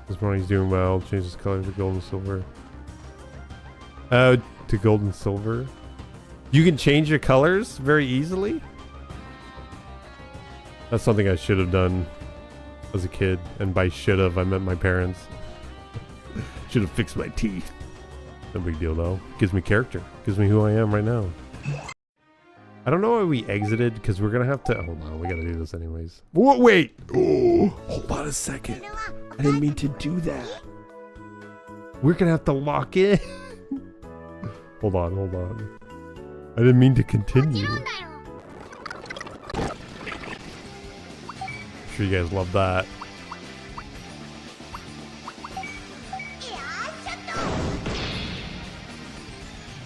Speaker 1: This morning's doing well. Changes color to gold and silver. To gold and silver. You can change your colors very easily? That's something I should have done as a kid. And by should have, I meant my parents. Should have fixed my teeth. No big deal though. Gives me character. Gives me who I am right now. I don't know why we exited, because we're gonna have to... Hold on, we gotta do this anyways. Wait! Oh, hold on a second. I didn't mean to do that. We're gonna have to lock in. Hold on, hold on. I didn't mean to continue. I'm sure you guys love that.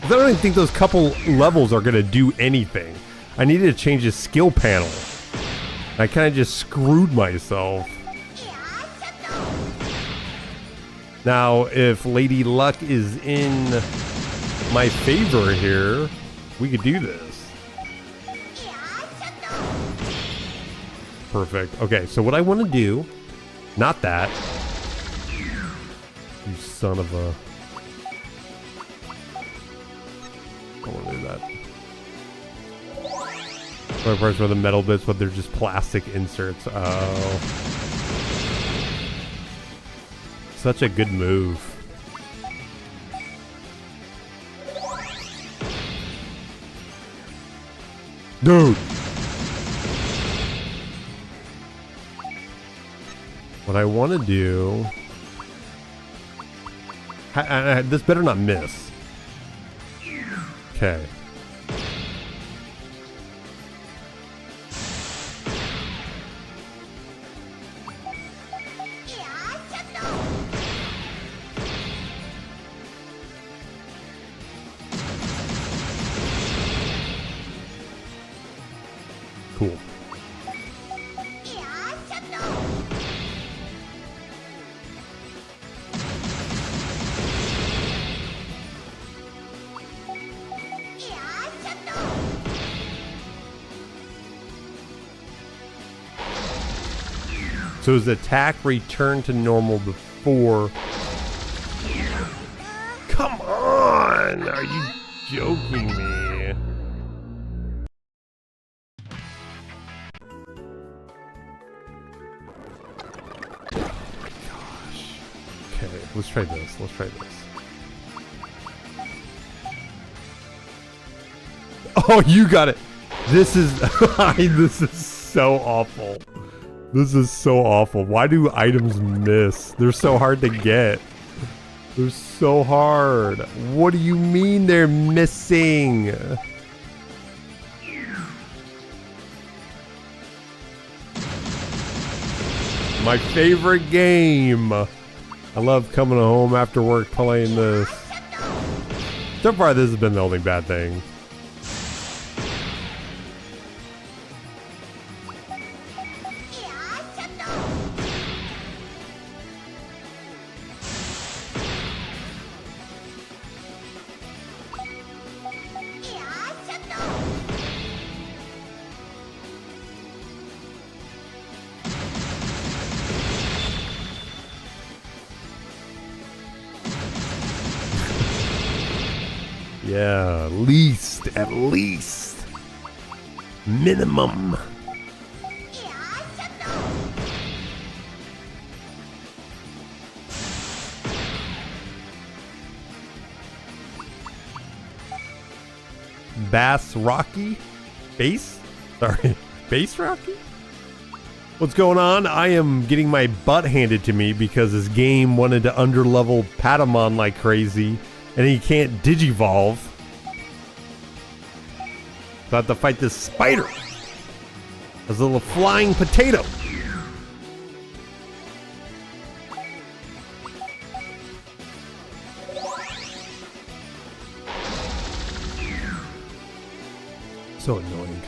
Speaker 1: I don't even think those couple levels are gonna do anything. I needed to change the skill panel. I kind of just screwed myself. Now, if Lady Luck is in my favor here, we could do this. Perfect. Okay, so what I want to do, not that. You son of a... I don't want to do that. What parts were the metal bits, but they're just plastic inserts. Oh. Such a good move. Dude! What I want to do... this better not miss. Okay. Cool. So his attack returned to normal before... Come on! Are you joking me? Gosh. Okay, let's try this. Let's try this. Oh, you got it! This is... this is so awful. This is so awful. Why do items miss? They're so hard to get. They're so hard. What do you mean they're missing? My favorite game. I love coming home after work playing this. So far, this has been the only bad thing. Yeah, at least. Minimum. Bass Rocky? Bass? Sorry, Bass Rocky? What's going on? I am getting my butt handed to me because this game wanted to underlevel Gatomon like crazy. And he can't digivolve. So I have to fight this spider. As a little flying potato. So annoying.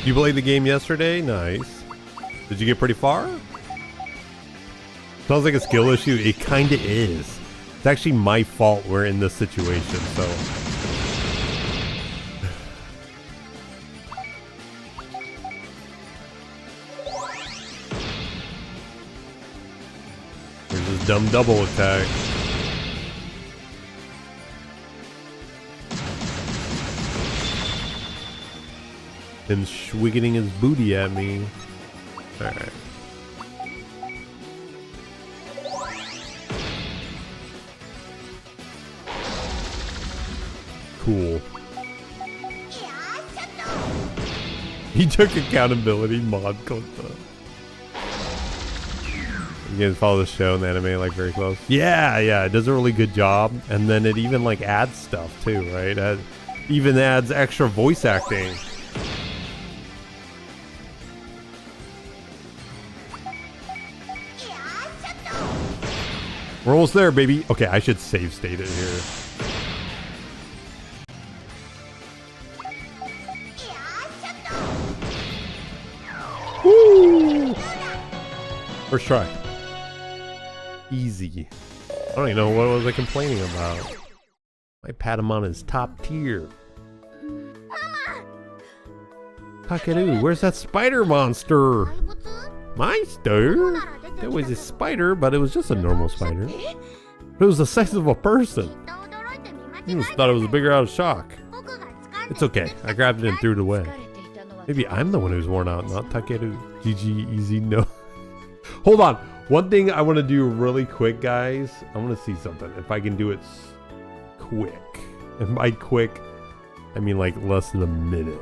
Speaker 1: You played the game yesterday? Nice. Did you get pretty far? Sounds like a skill issue. It kinda is. It's actually my fault we're in this situation, so. Dumb double attack. And swiggening his booty at me. Alright. Cool. He took accountability, mod clicked up. You guys follow the show and the anime like very close? Yeah, it does a really good job. And then it even like adds stuff too, right? It even adds extra voice acting. We're almost there, baby. Okay, I should save state it here. Woo! First try. Easy. I don't even know what was I complaining about. My Patamon is top tier. Takeru, where's that spider monster? Monster? It was a spider, but it was just a normal spider. But it was the size of a person. I just thought it was a bigger out of shock. It's okay. I grabbed it and threw it away. Maybe I'm the one who's worn out, not Takeru. GG, easy, no. Hold on. One thing I want to do really quick, guys. I want to see something. If I can do it quick. And by quick, I mean like less than a minute.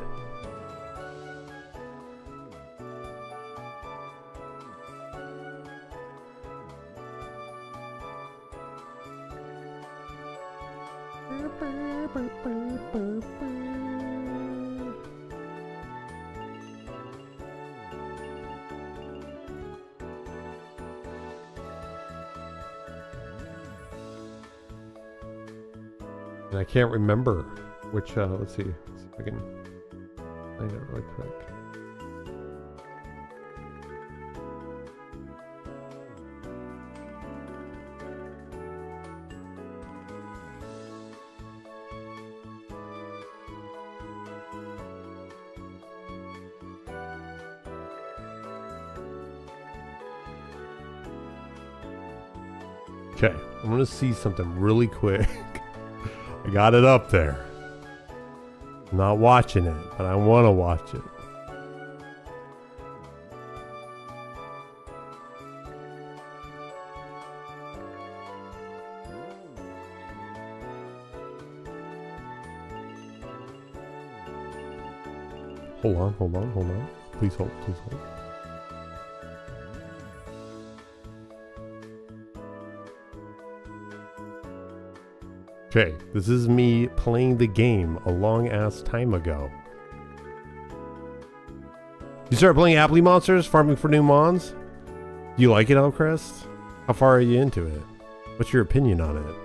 Speaker 1: And I can't remember which, let's see if I can find it really quick. Okay, I'm gonna see something really quick. I got it up there. I'm not watching it, but I want to watch it. Hold on. Please hold. Okay, this is me playing the game a long ass time ago. You started playing Appley Monsters, farming for new mons? Do you like it, Elcrest? How far are you into it? What's your opinion on it?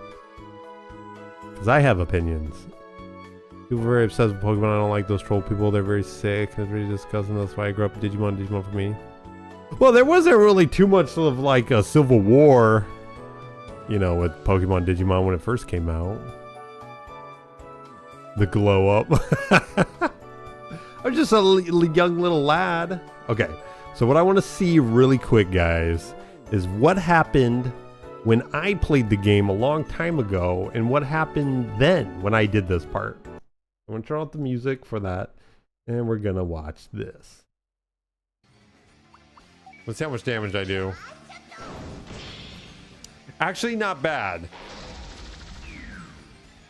Speaker 1: Because I have opinions. People are very obsessed with Pokemon. I don't like those troll people. They're very sick. They're very disgusting. That's why I grew up with Digimon for me. Well, there wasn't really too much of like a civil war, you know, with Pokemon Digimon when it first came out. The glow up. I'm just a young little lad. Okay, so what I want to see really quick, guys, is what happened when I played the game a long time ago and what happened then when I did this part. I'm going to turn off the music for that, and we're going to watch this. Let's see how much damage I do. Actually, not bad.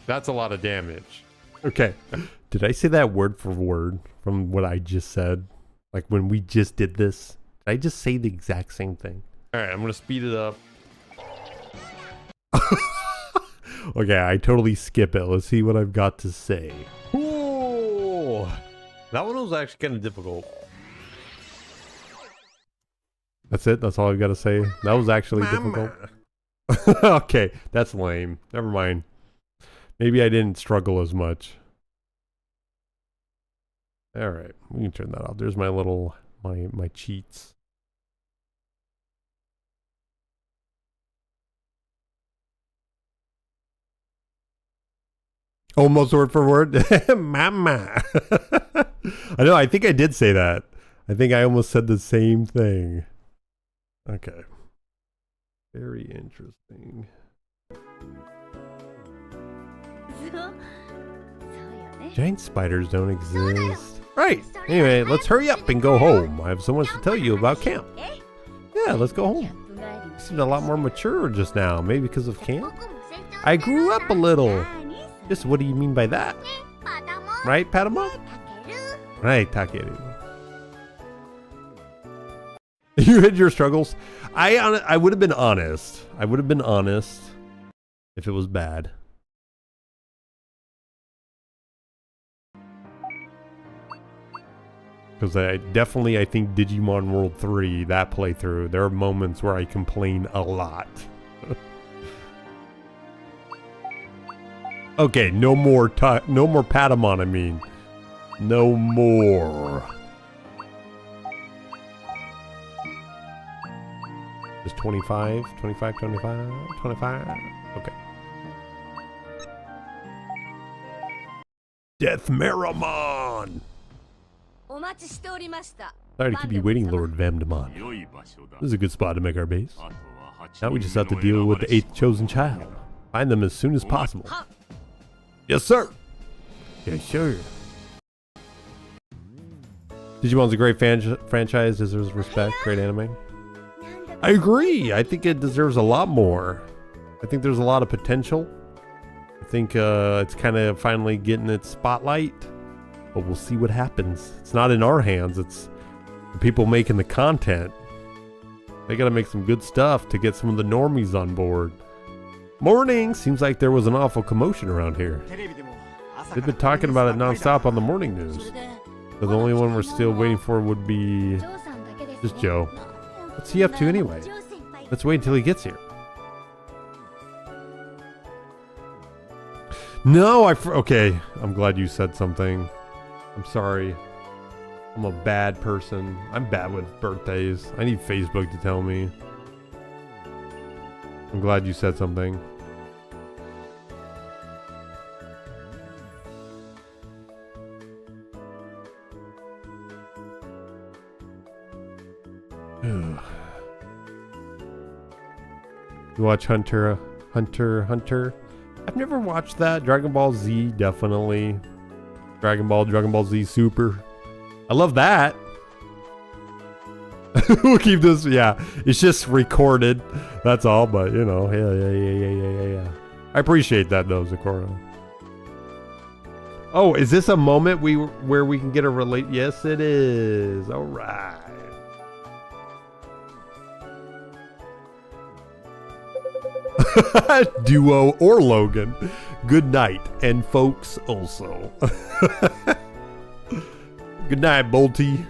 Speaker 1: That's a lot of damage. Okay. Did I say that word for word from what I just said? Like when we just did this? Did I just say the exact same thing? All right, I'm going to speed it up. Okay, I totally skip it. Let's see what I've got to say. Ooh, that one was actually kind of difficult. That's it? That's all I've got to say? That was actually difficult. Okay, that's lame. Never mind. Maybe I didn't struggle as much. All right, we can turn that off. There's my little my cheats. Almost word for word. Mama. I know. I think I did say that. I think I almost said the same thing. Okay. Very interesting. Giant spiders don't exist. Right. Anyway, let's hurry up and go home. I have so much to tell you about camp. Yeah, let's go home. You seemed a lot more mature just now. Maybe because of camp? I grew up a little. Just what do you mean by that? Right, Patamon? Right, Takeru. You had your struggles. I would have been honest. I would have been honest if it was bad. Because I think Digimon World 3, that playthrough, there are moments where I complain a lot. Okay, no more Patamon, I mean. No more. Just 25, 25, 25, 25. Okay. Death Meramon! Sorry to keep you waiting, Lord Vamdemon. This is a good spot to make our base. Now we just have to deal with the 8th chosen child. Find them as soon as possible. Yes, sir! Yes, sir. Digimon's a great franchise, deserves respect, great anime. I agree! I think it deserves a lot more. I think there's a lot of potential. I think it's kind of finally getting its spotlight. But we'll see what happens. It's not in our hands, it's the people making the content. They gotta make some good stuff to get some of the normies on board. Morning! Seems like there was an awful commotion around here. They've been talking about it non-stop on the morning news. So the only one we're still waiting for would be just Joe. What's he up to anyway? Let's wait until he gets here. No, okay, I'm glad you said something. I'm sorry. I'm a bad person. I'm bad with birthdays. I need Facebook to tell me. I'm glad you said something. You watch Hunter? I've never watched that. Dragon Ball Z, definitely. Dragon Ball Z Super. I love that. We'll keep this, yeah. It's just recorded. That's all, but you know, yeah. I appreciate that though, Zakora. Oh, is this a moment where we can get a relate? Yes, it is. All right. Duo or Logan. Good night, and folks also. Good night, Bolty.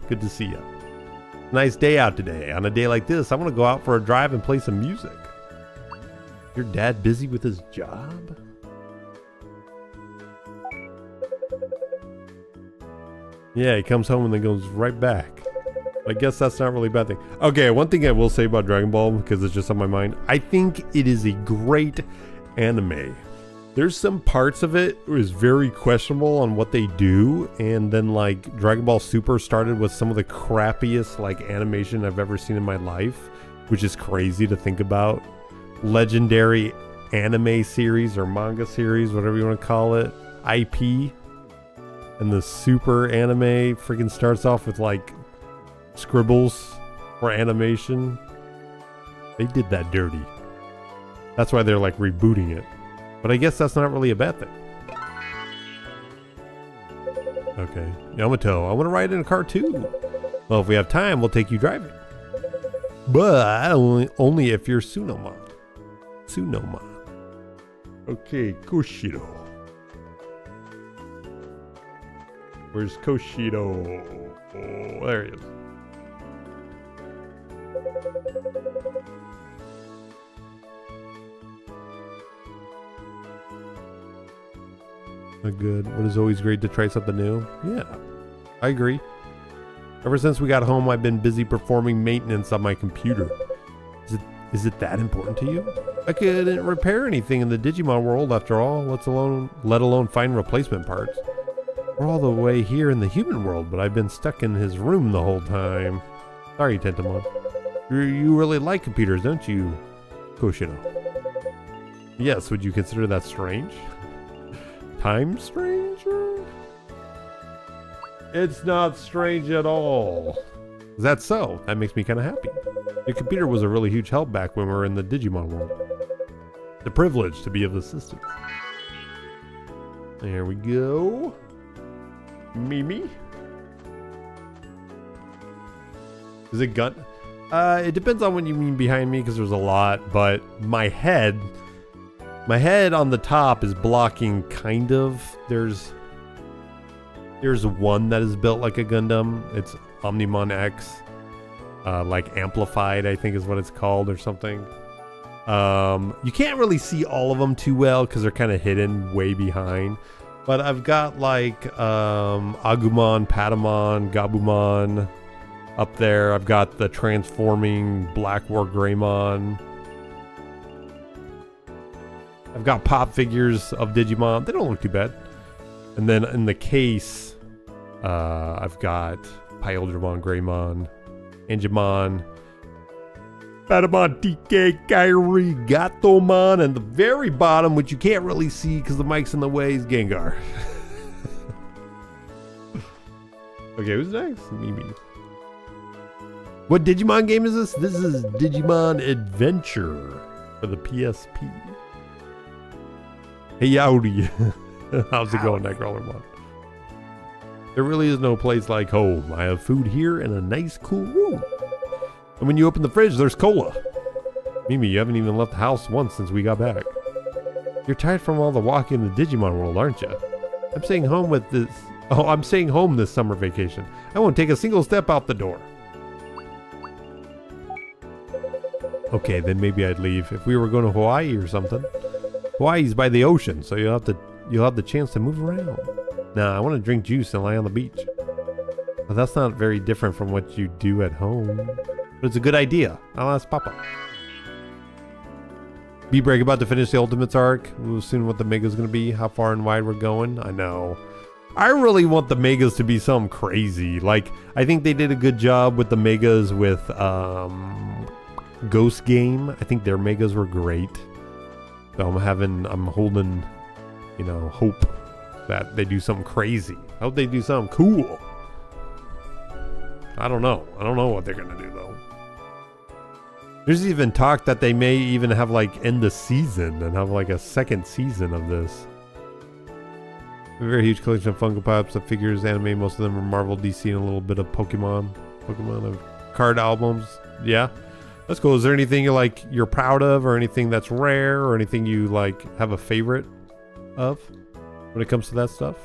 Speaker 1: Good to see you. Nice day out today. On a day like this, I want to go out for a drive and play some music. Your dad busy with his job? Yeah, he comes home and then goes right back. I guess that's not really a bad thing. Okay, one thing I will say about Dragon Ball, because it's just on my mind, I think it is a great anime. There's some parts of it is very questionable on what they do, and then like Dragon Ball Super started with some of the crappiest like animation I've ever seen in my life, which is crazy to think about. Legendary anime series or manga series, whatever you want to call it, IP, and the Super anime freaking starts off with like scribbles or animation. They did that dirty. That's why they're like rebooting it. But I guess that's not really a bad thing. Okay. Yamato, I want to ride in a car too. Well, if we have time, we'll take you driving. But only if you're Tsunomon. Tsunomon. Okay, Kushido. Where's Kushido? Oh, there he is. Good. It is always great to try something new. Yeah, I agree. Ever since we got home, I've been busy performing maintenance on my computer. Is it that important to you? I couldn't repair anything in the Digimon world after all, let alone find replacement parts. We're all the way here in the human world, but I've been stuck in his room the whole time. Sorry, Tentomon. You really like computers, don't you, Koshino? Yes, would you consider that strange? Time stranger? It's not strange at all. Is that so? That makes me kind of happy. Your computer was a really huge help back when we were in the Digimon world. The privilege to be of assistance. There we go. Mimi. Is it gun? It depends on what you mean behind me, because there's a lot, but my head on the top is blocking, kind of. There's one that is built like a Gundam. It's Omnimon X, like amplified, I think is what it's called, or something. You can't really see all of them too well because they're kind of hidden way behind. But I've got like Agumon, Patamon, Gabumon up there. I've got the transforming Black War Greymon. I've got pop figures of Digimon. They don't look too bad. And then in the case, I've got Pyldramon, Greymon, Angemon, Gatomon, TK, Kairi, Gatomon, and the very bottom, which you can't really see because the mic's in the way, is Gengar. Okay, who's next? Mimi. What Digimon game is this? This is Digimon Adventure for the PSP. Hey, Yowdy. How's it going, Nightcrawlermon? There really is no place like home. I have food here and a nice cool room. And when you open the fridge, there's cola. Mimi, you haven't even left the house once since we got back. You're tired from all the walking in the Digimon world, aren't you? I'm staying home with this... Oh, I'm staying home this summer vacation. I won't take a single step out the door. Okay, then maybe I'd leave. If we were going to Hawaii or something. Hawaii's by the ocean, so you'll have the chance to move around. Nah, I want to drink juice and lie on the beach. But that's not very different from what you do at home. But it's a good idea. I'll ask Papa. B-Break about to finish the Ultimates arc. We'll soon what the Mega's going to be. How far and wide we're going. I know. I really want the Megas to be something crazy. Like, I think they did a good job with the Megas with Ghost Game. I think their Megas were great. So I'm holding, you know, hope that they do something crazy. I hope they do something cool. I don't know. I don't know what they're going to do, though. There's even talk that they may even have, like, end the season and have, like, a second season of this. A very huge collection of Funko Pops, of figures, anime. Most of them are Marvel, DC, and a little bit of Pokemon of card albums. Yeah, that's cool. Is there anything you're proud of, or anything that's rare, or anything you like have a favorite of when it comes to that stuff?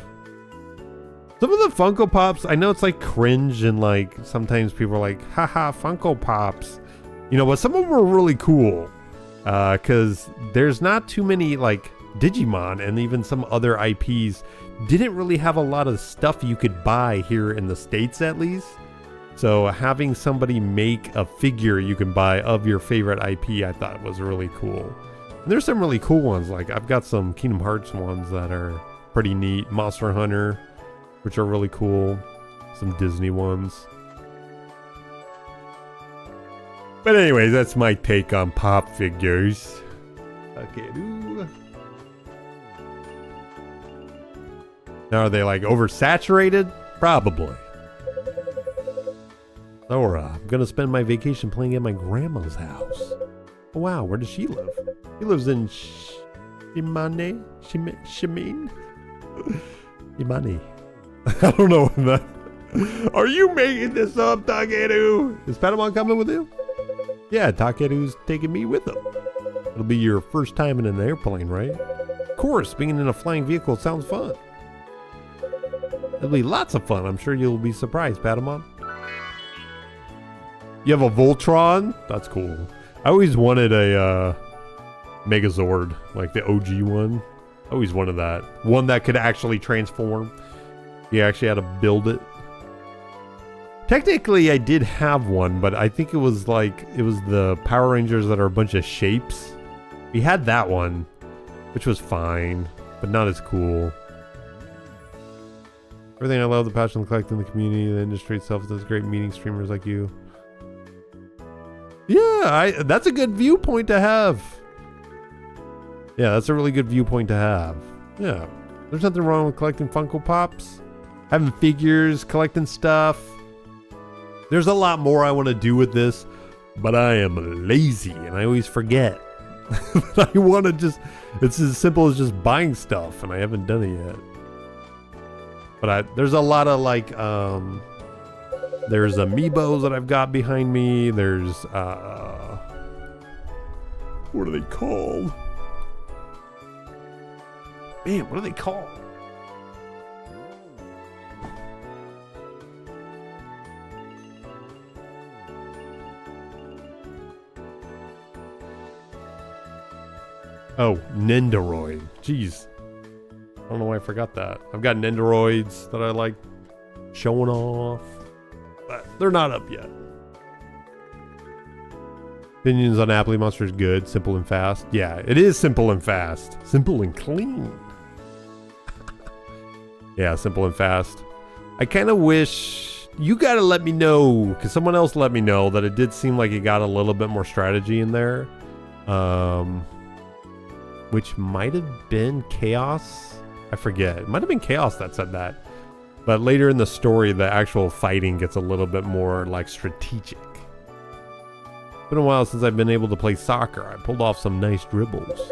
Speaker 1: Some of the Funko Pops, I know it's like cringe, and like sometimes people are like, haha, Funko Pops, you know, but some of them are really cool because there's not too many, like Digimon and even some other IPs didn't really have a lot of stuff you could buy here in the States, at least. So having somebody make a figure you can buy of your favorite IP, I thought was really cool. And there's some really cool ones. Like I've got some Kingdom Hearts ones that are pretty neat. Monster Hunter, which are really cool. Some Disney ones. But anyways, that's my take on pop figures. Okay, now, are they like oversaturated? Probably. Laura, I'm gonna spend my vacation playing at my grandma's house. Oh, wow, where does she live? She lives in Shimane? Shimane? Imani. I don't know that. Are you making this up, Takeru? Is Patamon coming with you? Yeah, Takeru's taking me with him. It'll be your first time in an airplane, right? Of course, being in a flying vehicle sounds fun. It'll be lots of fun. I'm sure you'll be surprised, Patamon. You have a Voltron? That's cool. I always wanted a Megazord, like the OG one. I always wanted that. One that could actually transform. You actually had to build it. Technically, I did have one, but I think it was the Power Rangers that are a bunch of shapes. We had that one, which was fine, but not as cool. Everything I love, the passion of collecting, the community, the industry itself does great, meeting streamers like you. Yeah, that's a good viewpoint to have. Yeah, that's a really good viewpoint to have. Yeah, there's nothing wrong with collecting Funko Pops, having figures, collecting stuff. There's a lot more I want to do with this, but I am lazy and I always forget. I want to it's as simple as just buying stuff, and I haven't done it yet. But there's a lot of like, there's amiibos that I've got behind me. There's, what are they called? Man, what are they called? Oh, Nendoroid. Jeez. I don't know why I forgot that. I've got Nendoroids that I like showing off. But they're not up yet. Opinions on Appley Monster is good. Simple and fast. Yeah, it is simple and fast. Simple and clean. Yeah, simple and fast. I kind of wish... You gotta let me know, because someone else let me know that it did seem like it got a little bit more strategy in there. Which might have been Chaos. I forget. It might have been Chaos that said that. But later in the story, the actual fighting gets a little bit more like strategic. It's been a while since I've been able to play soccer. I pulled off some nice dribbles.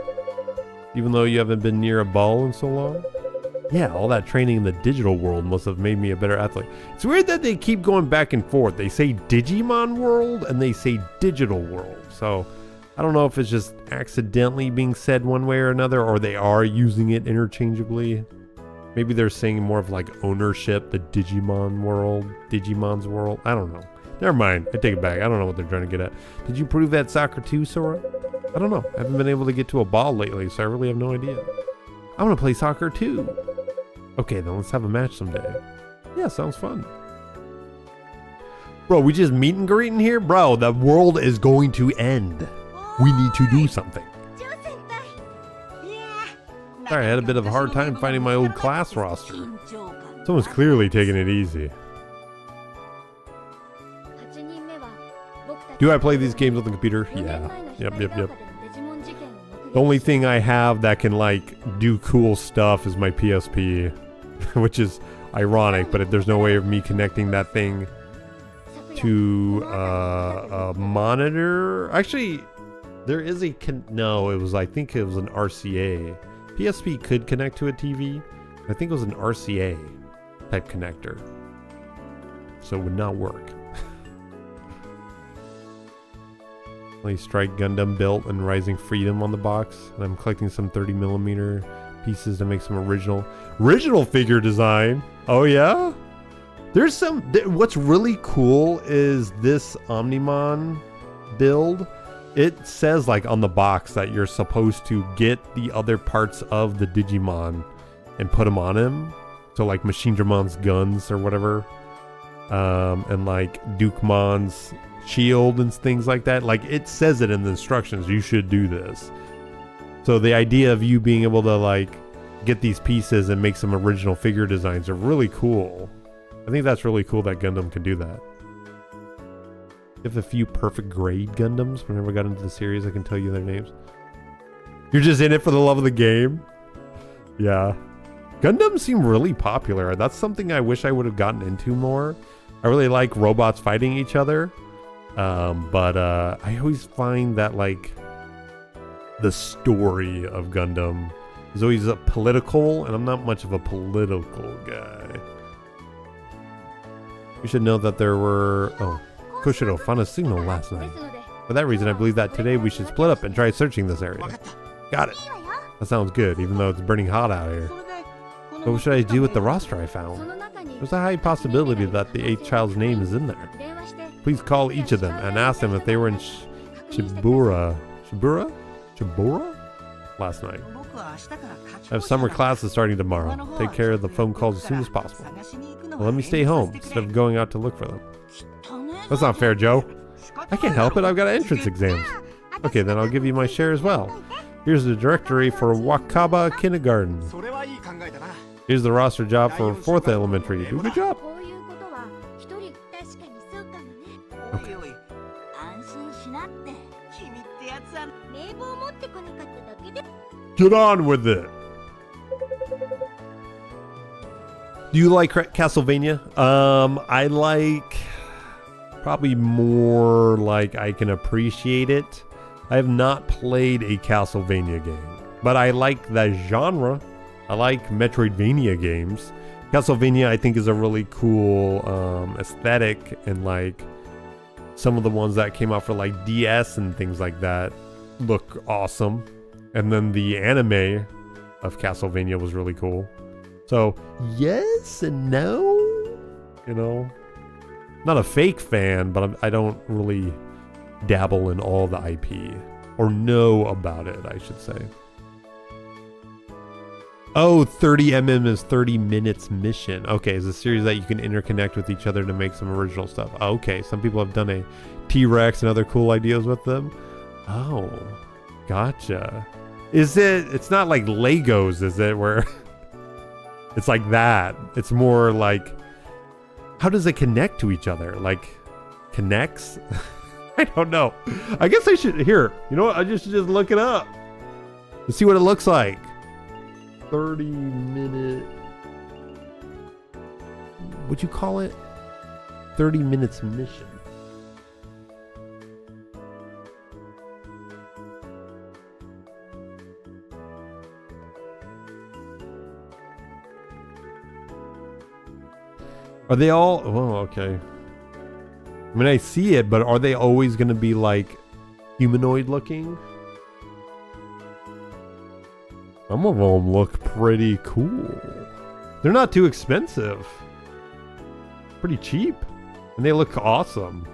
Speaker 1: Even though you haven't been near a ball in so long. Yeah, all that training in the digital world must have made me a better athlete. It's weird that they keep going back and forth. They say Digimon world and they say digital world. So I don't know if it's just accidentally being said one way or another, or they are using it interchangeably. Maybe they're saying more of like ownership, the Digimon world, Digimon's world. I don't know. Never mind. I take it back. I don't know what they're trying to get at. Did you prove that soccer too, Sora? I don't know. I haven't been able to get to a ball lately, so I really have no idea. I want to play soccer too. Okay, then let's have a match someday. Yeah, sounds fun. Bro, we just meet and greet in here? Bro, the world is going to end. We need to do something. Sorry, I had a bit of a hard time finding my old class roster. Someone's clearly taking it easy. Do I play these games on the computer? Yeah. Yep. The only thing I have that can like do cool stuff is my PSP, which is ironic, but if there's no way of me connecting that thing to a monitor. Actually, there is a no, it was, I think it was an RCA. PSP could connect to a TV. I think it was an RCA type connector. So it would not work. Strike Gundam built and Rising Freedom on the box. And I'm collecting some 30mm pieces to make some original figure design. Oh yeah? There's some, what's really cool is this Omnimon build. It says like on the box that you're supposed to get the other parts of the Digimon and put them on him. So like Machinedramon's guns or whatever. And like Dukemon's shield and things like that. Like it says it in the instructions, you should do this. So the idea of you being able to like get these pieces and make some original figure designs are really cool. I think that's really cool that Gundam can do that. You have a few perfect grade Gundams. Whenever I got into the series, I can tell you their names. You're just in it for the love of the game? Yeah. Gundams seem really popular. That's something I wish I would have gotten into more. I really like robots fighting each other. But I always find that like the story of Gundam is always political, and I'm not much of a political guy. You should know that there were... Oh, Kushiro found a signal last night. For that reason, I believe that today we should split up and try searching this area. Got it. That sounds good, even though it's burning hot out here. But what should I do with the roster I found? There's a high possibility that the 8th child's name is in there. Please call each of them and ask them if they were in Shibura last night. I have summer classes starting tomorrow. Take care of the phone calls as soon as possible. Well, let me stay home instead of going out to look for them. That's not fair, Joe. I can't help it. I've got entrance exams. Okay, then I'll give you my share as well. Here's the directory for Wakaba Kindergarten. Here's the roster job for 4th Elementary. Do a good job. Okay. Get on with it. Do you like Castlevania? I like probably more like I can appreciate it. I have not played a Castlevania game, but I like the genre. I like Metroidvania games. Castlevania, I think, is a really cool aesthetic, and like some of the ones that came out for like DS and things like that look awesome. And then the anime of Castlevania was really cool. So yes and no, you know, not a fake fan, but I don't really dabble in all the IP or know about it, I should say. Oh, 30mm is 30 minutes mission. Okay, it's a series that you can interconnect with each other to make some original stuff. Okay, some people have done a T-Rex and other cool ideas with them. Oh, gotcha. Is it's not like Legos, is it? Where it's like that. It's more like, how does it connect to each other? Like, connects? I don't know. I guess I should, here, you know what? I just look it up. Let's see what it looks like. 30-minute, what'd you call it? 30 minutes mission. Are they all, oh, okay. I mean, I see it, but are they always going to be like humanoid looking? Some of them look pretty cool. They're not too expensive. Pretty cheap. And they look awesome.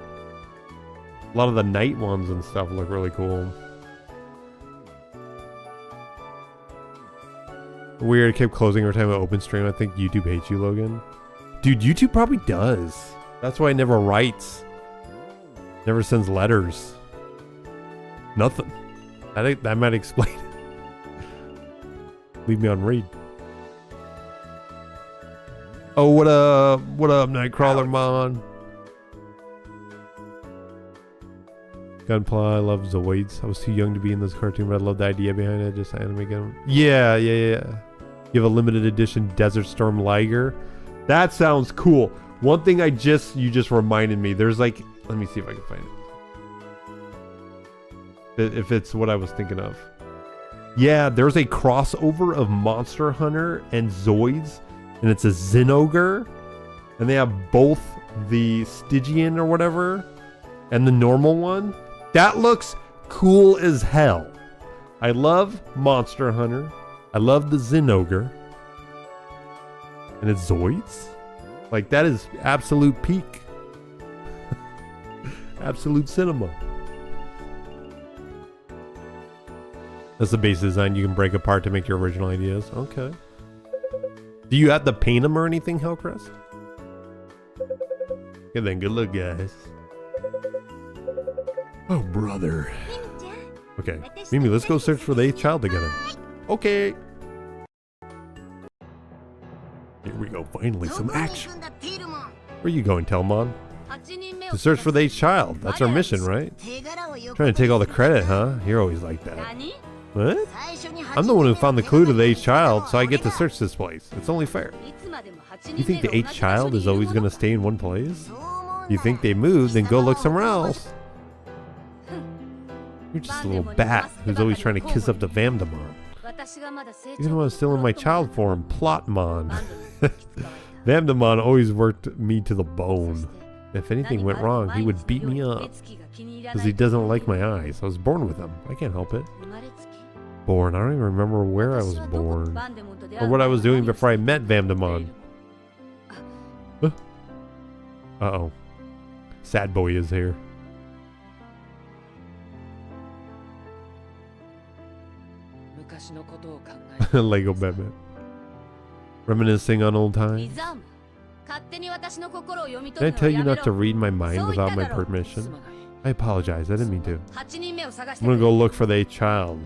Speaker 1: A lot of the night ones and stuff look really cool. Weird, it kept closing every time I open stream. I think YouTube hates you, Logan. Dude, YouTube probably does. That's why it never writes. Never sends letters. Nothing. I think that might explain it. Leave me on read. Oh, what up? What up, Nightcrawler Mon? Gunpla, I love Zoids. I was too young to be in this cartoon, but I love the idea behind it. Just anime game. Yeah. You have a limited edition Desert Storm Liger. That sounds cool. One thing you just reminded me. There's like, let me see if I can find it. If it's what I was thinking of. Yeah, there's a crossover of Monster Hunter and Zoids, and it's a Zinogre, and they have both the Stygian or whatever and the normal one. That looks cool as hell. I love Monster Hunter. I love the Zinogre. And it's Zoids? Like, that is absolute peak. Absolute cinema. That's the base design you can break apart to make your original ideas. Okay. Do you have to paint them or anything, Hellcrest? Okay then, good luck, guys. Oh, brother. Okay, Mimi, let's go search for the 8th child together. Okay. Here we go, finally, some action. Where are you going, Telmon? To search for the 8th child. That's our mission, right? Trying to take all the credit, huh? You're always like that. What? I'm the one who found the clue to the 8th child, so I get to search this place. It's only fair. You think the 8th child is always going to stay in one place? You think they moved, then go look somewhere else. You're just a little bat who's always trying to kiss up to Vamdemon. Even when I was still in my child form, Plotmon. Vamdemon always worked me to the bone. If anything went wrong, he would beat me up. Because he doesn't like my eyes. I was born with them. I can't help it. Born. I don't even remember where I was born. Or what I was doing before I met Vamdemon. Uh-oh. Sad boy is here. Lego Batman. Reminiscing on old times. Did I tell you not to read my mind without my permission? I apologize, I didn't mean to. I'm gonna go look for the 8th child.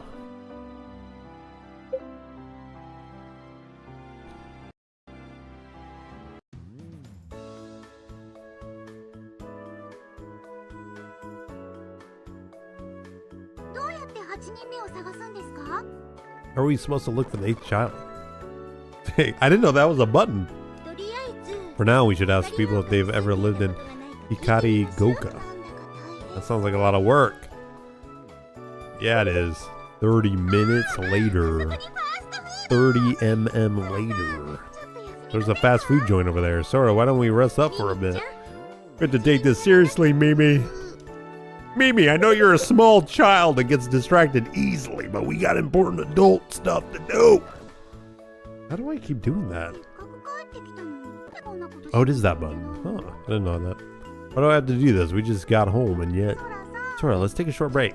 Speaker 1: How are we supposed to look for the 8th child? Hey, I didn't know that was a button. For now, we should ask people if they've ever lived in Hikari Goka. That sounds like a lot of work. Yeah, it is. 30 minutes later. 30 mm later. There's a fast food joint over there. Sora, why don't we rest up for a bit? We have to take this seriously, Mimi. Mimi, I know you're a small child that gets distracted easily, but we got important adult stuff to do. How do I keep doing that? Oh, it is that button. Huh, I didn't know that. Why do I have to do this? We just got home and yet... Sora, let's take a short break.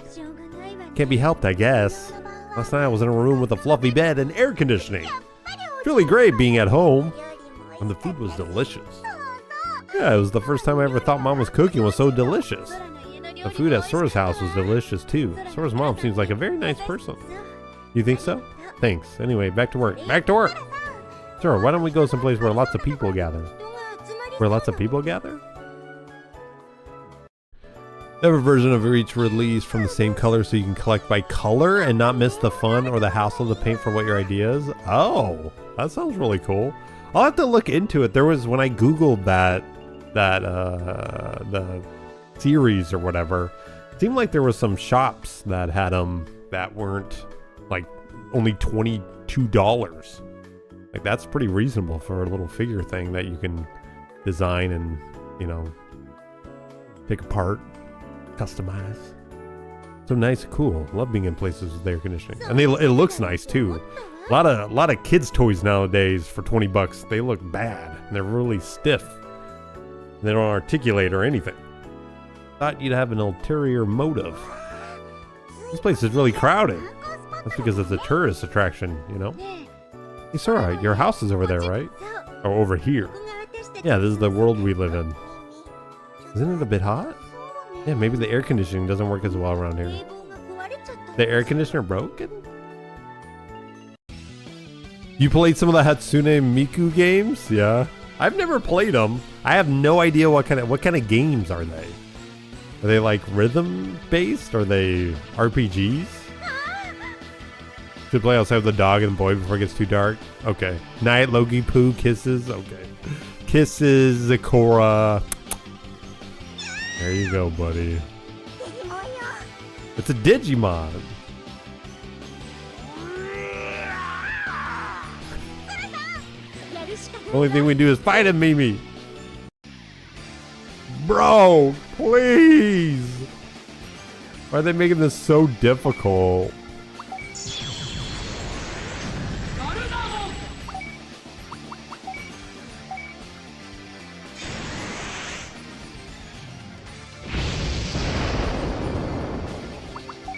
Speaker 1: Can't be helped, I guess. Last night I was in a room with a fluffy bed and air conditioning. It's really great being at home. And the food was delicious. Yeah, it was the first time I ever thought Mom was cooking was so delicious. The food at Sora's house was delicious too. Sora's mom seems like a very nice person. You think so? Thanks. Anyway, back to work. Back to work! Sora, why don't we go someplace where lots of people gather? Where lots of people gather? Every version of each release from the same color so you can collect by color and not miss the fun or the hassle to paint for what your idea is. Oh, that sounds really cool. I'll have to look into it. There was, when I Googled the series or whatever, it seemed like there was some shops that had them that weren't like only $22. Like that's pretty reasonable for a little figure thing that you can design and, you know, take apart, customize. So nice, cool. Love being in places with air conditioning, and it looks nice too. A lot of kids' toys nowadays for 20 bucks. They look bad. And they're really stiff. And they don't articulate or anything. Thought you'd have an ulterior motive. This place is really crowded. That's because it's a tourist attraction, you know. Hey Sora, your house is over there, right? Or over here. Yeah, this is the world we live in. Isn't it a bit hot? Yeah, maybe the air conditioning doesn't work as well around here. The air conditioner broken? You played some of the Hatsune Miku games? Yeah. I've never played them. I have no idea what kind of games are they? Are they like rhythm based? Are they RPGs? Should play outside with the dog and the boy before it gets too dark. Okay. Night, Logie Poo, kisses. Okay. Kisses, Zikora. There you go, buddy. It's a Digimon. Only thing we do is fight him, Mimi. Bro, please. Why are they making this so difficult?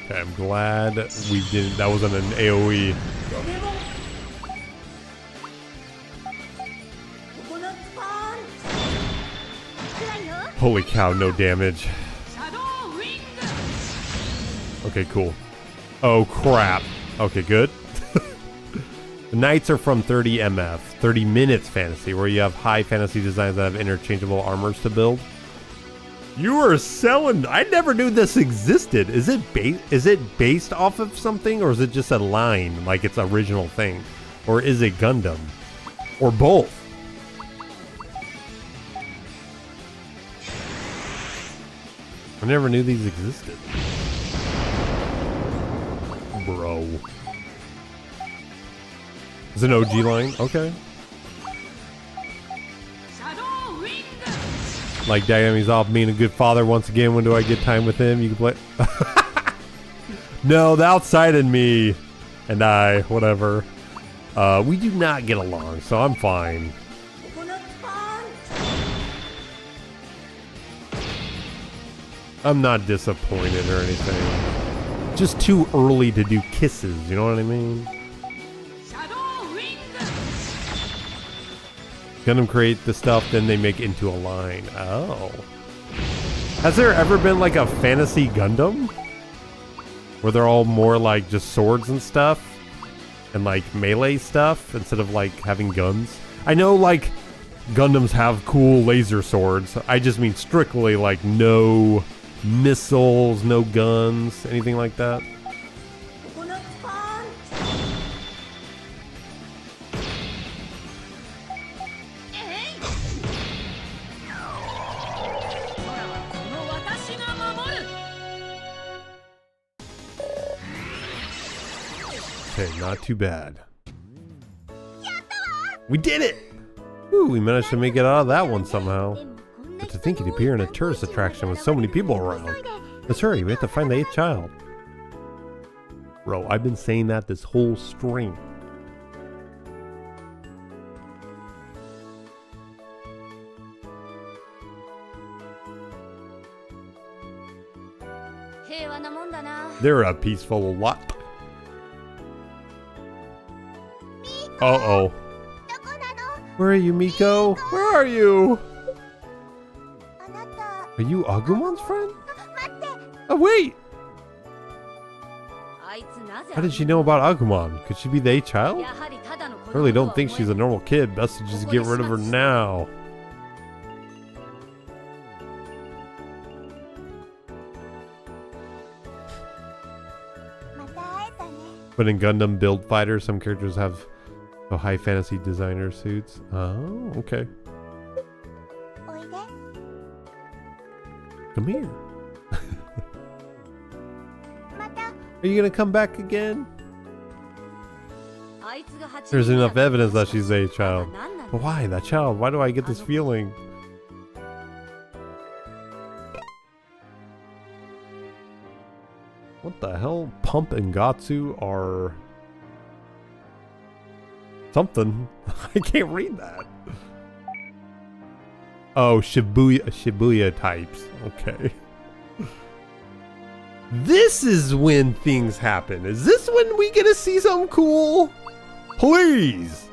Speaker 1: Okay, I'm glad we didn't. That wasn't an AoE. Holy cow, no damage. Okay, cool. Oh, crap. Okay, good. The knights are from 30 MF, 30 Minutes Fantasy, where you have high fantasy designs that have interchangeable armors to build. You are selling... I never knew this existed. Is it based off of something, or is it just a line, like its original thing? Or is it Gundam? Or both? I never knew these existed. Bro. It's an OG line? Okay. Like, damn, he's off being a good father once again. When do I get time with him? You can play... No, the outside in me and I, whatever. We do not get along, so I'm fine. I'm not disappointed or anything. Just too early to do kisses, you know what I mean? Gundam create the stuff, then they make it into a line. Oh. Has there ever been like a fantasy Gundam? Where they're all more like just swords and stuff? And like melee stuff instead of like having guns? I know like Gundams have cool laser swords. I just mean strictly like no missiles, no guns, anything like that. Okay, not too bad. We did it! Ooh, we managed to make it out of that one somehow. But to think you'd appear in a tourist attraction with so many people around. Let's hurry, we have to find the 8th child. Bro, I've been saying that this whole string. They're a peaceful lot. Uh-oh. Where are you, Miko? Where are you? Are you Agumon's friend? Oh, wait! How did she know about Agumon? Could she be the 8th child? I really don't think she's a normal kid. Best to just get rid of her now. But in Gundam Build Fighter, some characters have high fantasy designer suits. Oh, okay. Come here. Are you gonna come back again? There's enough evidence that she's a child. But why? That child? Why do I get this feeling? What the hell? Pump and Gatsu are something. I can't read that. Oh, Shibuya types. Okay. This is when things happen. Is this when we get to see something cool? Please.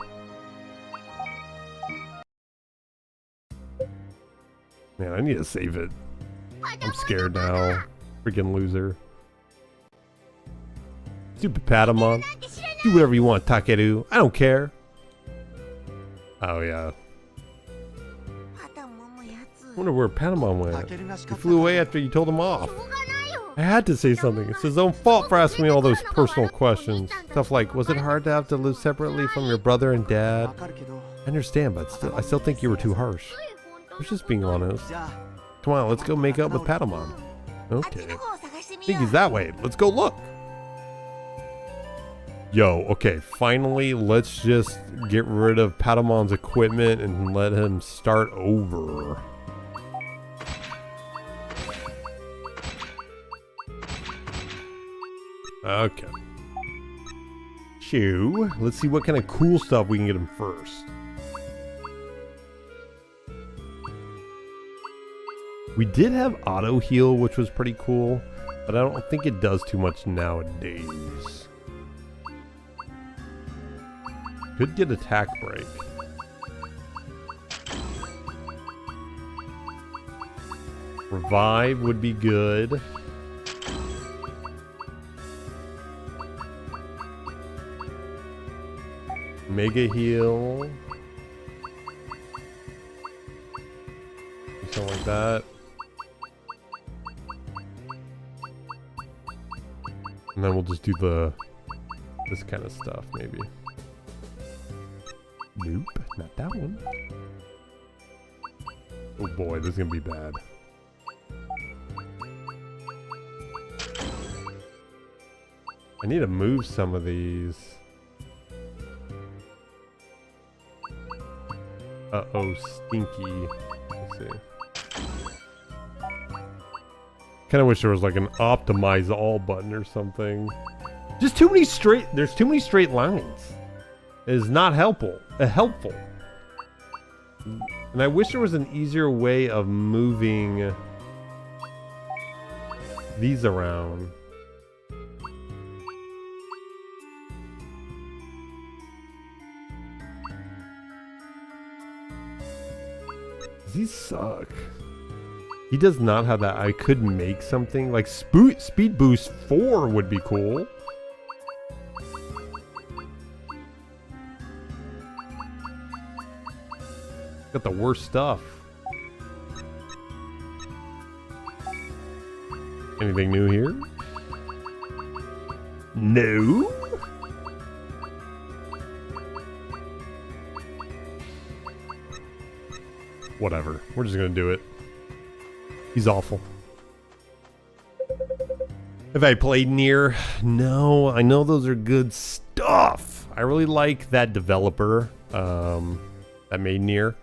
Speaker 1: Man, I need to save it. I'm scared now. Freaking loser. Stupid Gatomon. Do whatever you want, Takeru. I don't care. Oh, yeah. I wonder where Gatomon went. He flew away after you told him off. I had to say something. It's his own fault for asking me all those personal questions. Stuff like, was it hard to have to live separately from your brother and dad? I understand, but I still think you were too harsh. I was just being honest. Come on, let's go make up with Gatomon. Okay. I think he's that way. Let's go look. Yo, okay, finally, let's just get rid of Gatomon's equipment and let him start over. Okay. Shoo. Let's see what kind of cool stuff we can get him first. We did have auto heal, which was pretty cool, but I don't think it does too much nowadays. Could get attack break. Revive would be good. Mega heal. Something like that. And then we'll just do this kind of stuff maybe. Nope, not that one. Oh boy, this is gonna be bad. I need to move some of these. Uh-oh, stinky. Let's see. Kinda wish there was like an optimize all button or something. Just too many straight, there's too many straight lines. It is not helpful. And I wish there was an easier way of moving these around. These suck. He does not have that. I could make something like Speed Boost 4 would be cool. Got the worst stuff. Anything new here? No. Whatever. We're just gonna do it. He's awful. Have I played Nier? No, I know those are good stuff. I really like that developer that made Nier.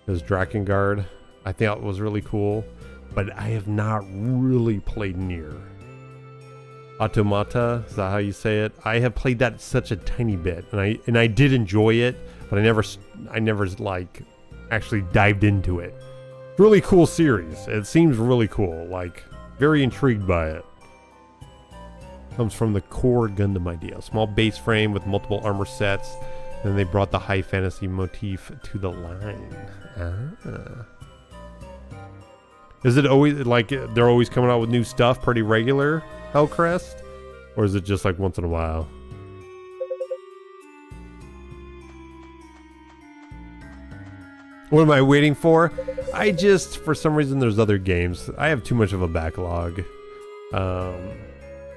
Speaker 1: It was Drakengard. I think it was really cool, but I have not really played Nier. Automata, is that how you say it? I have played that such a tiny bit, and I did enjoy it, but I never like actually dived into it. Really cool series. It seems really cool. Like, very intrigued by it. Comes from the core Gundam idea. Small base frame with multiple armor sets. Then they brought the high fantasy motif to the line. Ah. Is it always like they're always coming out with new stuff pretty regular, Hellcrest? Or is it just like once in a while? What am I waiting for? For some reason there's other games. I have too much of a backlog.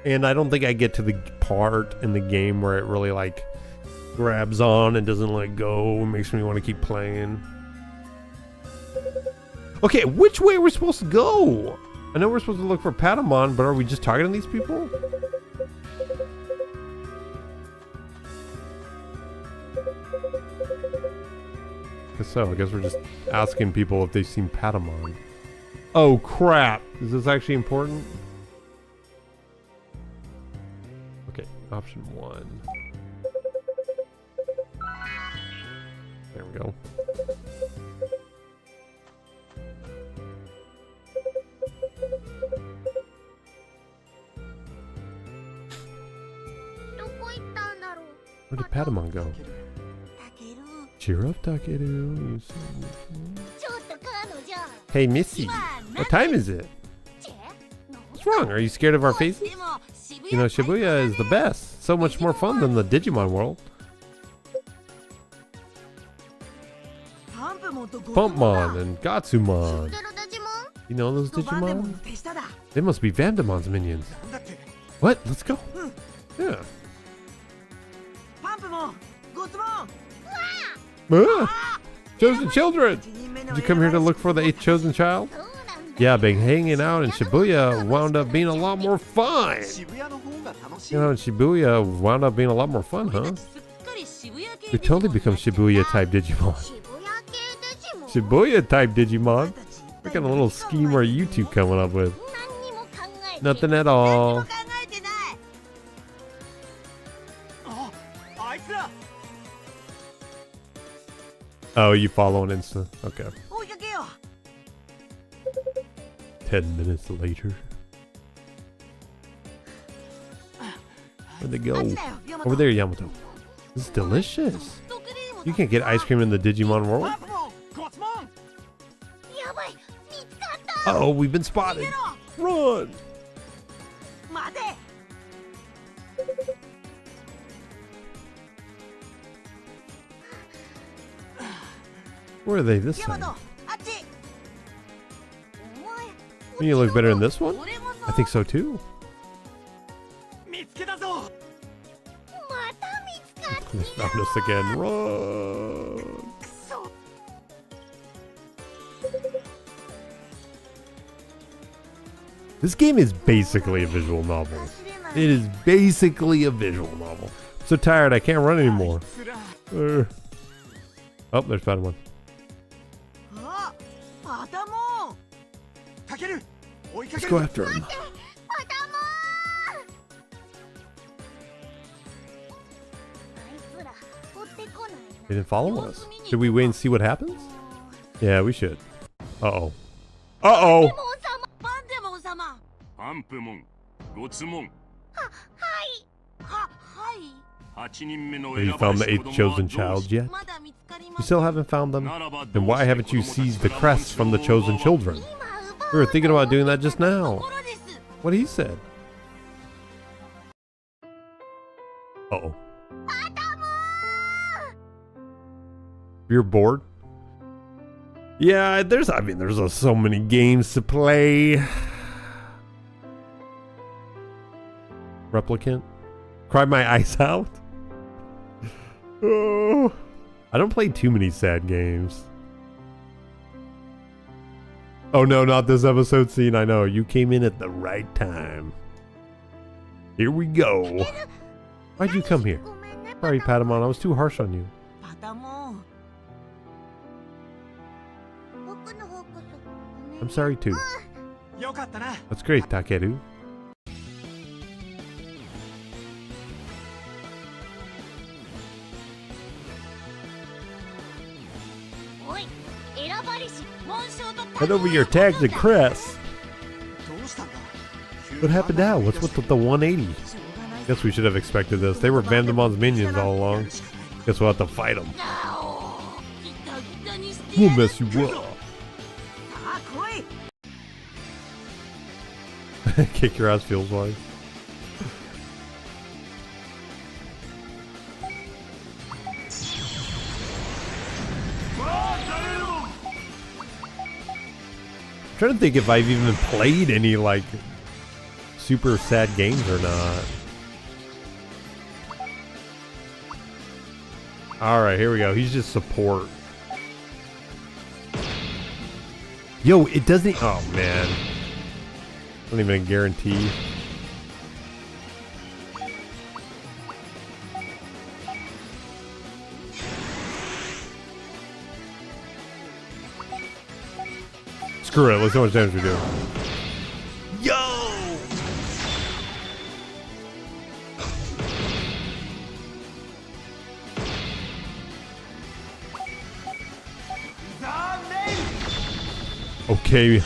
Speaker 1: And I don't think I get to the part in the game where it really like grabs on and doesn't let go and makes me want to keep playing. Okay, which way are we supposed to go? I know we're supposed to look for Gatomon, but are we just targeting these people? Guess so. I guess we're just asking people if they've seen Gatomon. Oh crap! Is this actually important? Okay, option 1. There we go. Where did Gatomon go? Cheer up, Takeru. Hey, Missy. What time is it? What's wrong? Are you scared of our faces? You know, Shibuya is the best. So much more fun than the Digimon world. Pumpmon and Gatsumon. You know those Digimon? They must be Vandamon's minions. What? Let's go. Yeah. Chosen children! Did you come here to look for the 8th chosen child? Yeah, been hanging out in Shibuya wound up being a lot more fun. You know, in Shibuya wound up being a lot more fun, huh? We totally become Shibuya type Digimon. Shibuya type Digimon? What kind of little scheme are you two coming up with? Nothing at all. Oh, you follow on Insta. Okay. 10 minutes later. Where'd they go? Over there, Yamato. This is delicious. You can't get ice cream in the Digimon world. Uh-oh, we've been spotted. Run! Where are they this time? You look better in this one? I think so too. They found us again. Run! This game is basically a visual novel. It is basically a visual novel. I'm so tired I can't run anymore. Oh, there's Gatomon. Let's go after him. They didn't follow us. Should we wait and see what happens? Yeah, we should. Uh-oh. Uh-oh! Have you found the 8th chosen child yet? You still haven't found them? Then why haven't you seized the crests from the chosen children? We were thinking about doing that just now. What he said. Uh-oh. You're bored? Yeah, there's so many games to play. Replicant? Cry my eyes out? Oh. I don't play too many sad games. Oh no, not this episode scene. I know, you came in at the right time. Here we go. Why'd you come here? Sorry, Patamon. I was too harsh on you. I'm sorry too. That's great, Takeru. Head over your tags and crests. What happened now? What's with the 180? Guess we should have expected this. They were Vandamon's minions all along. Guess we'll have to fight them. We'll mess you up. Kick your ass feels like. I'm trying to think if I've even played any like super sad games or not. Alright, here we go. He's just support. Yo, it doesn't. Oh man. Not even a guarantee. Screw it, look how much damage we do. Yo! Okay,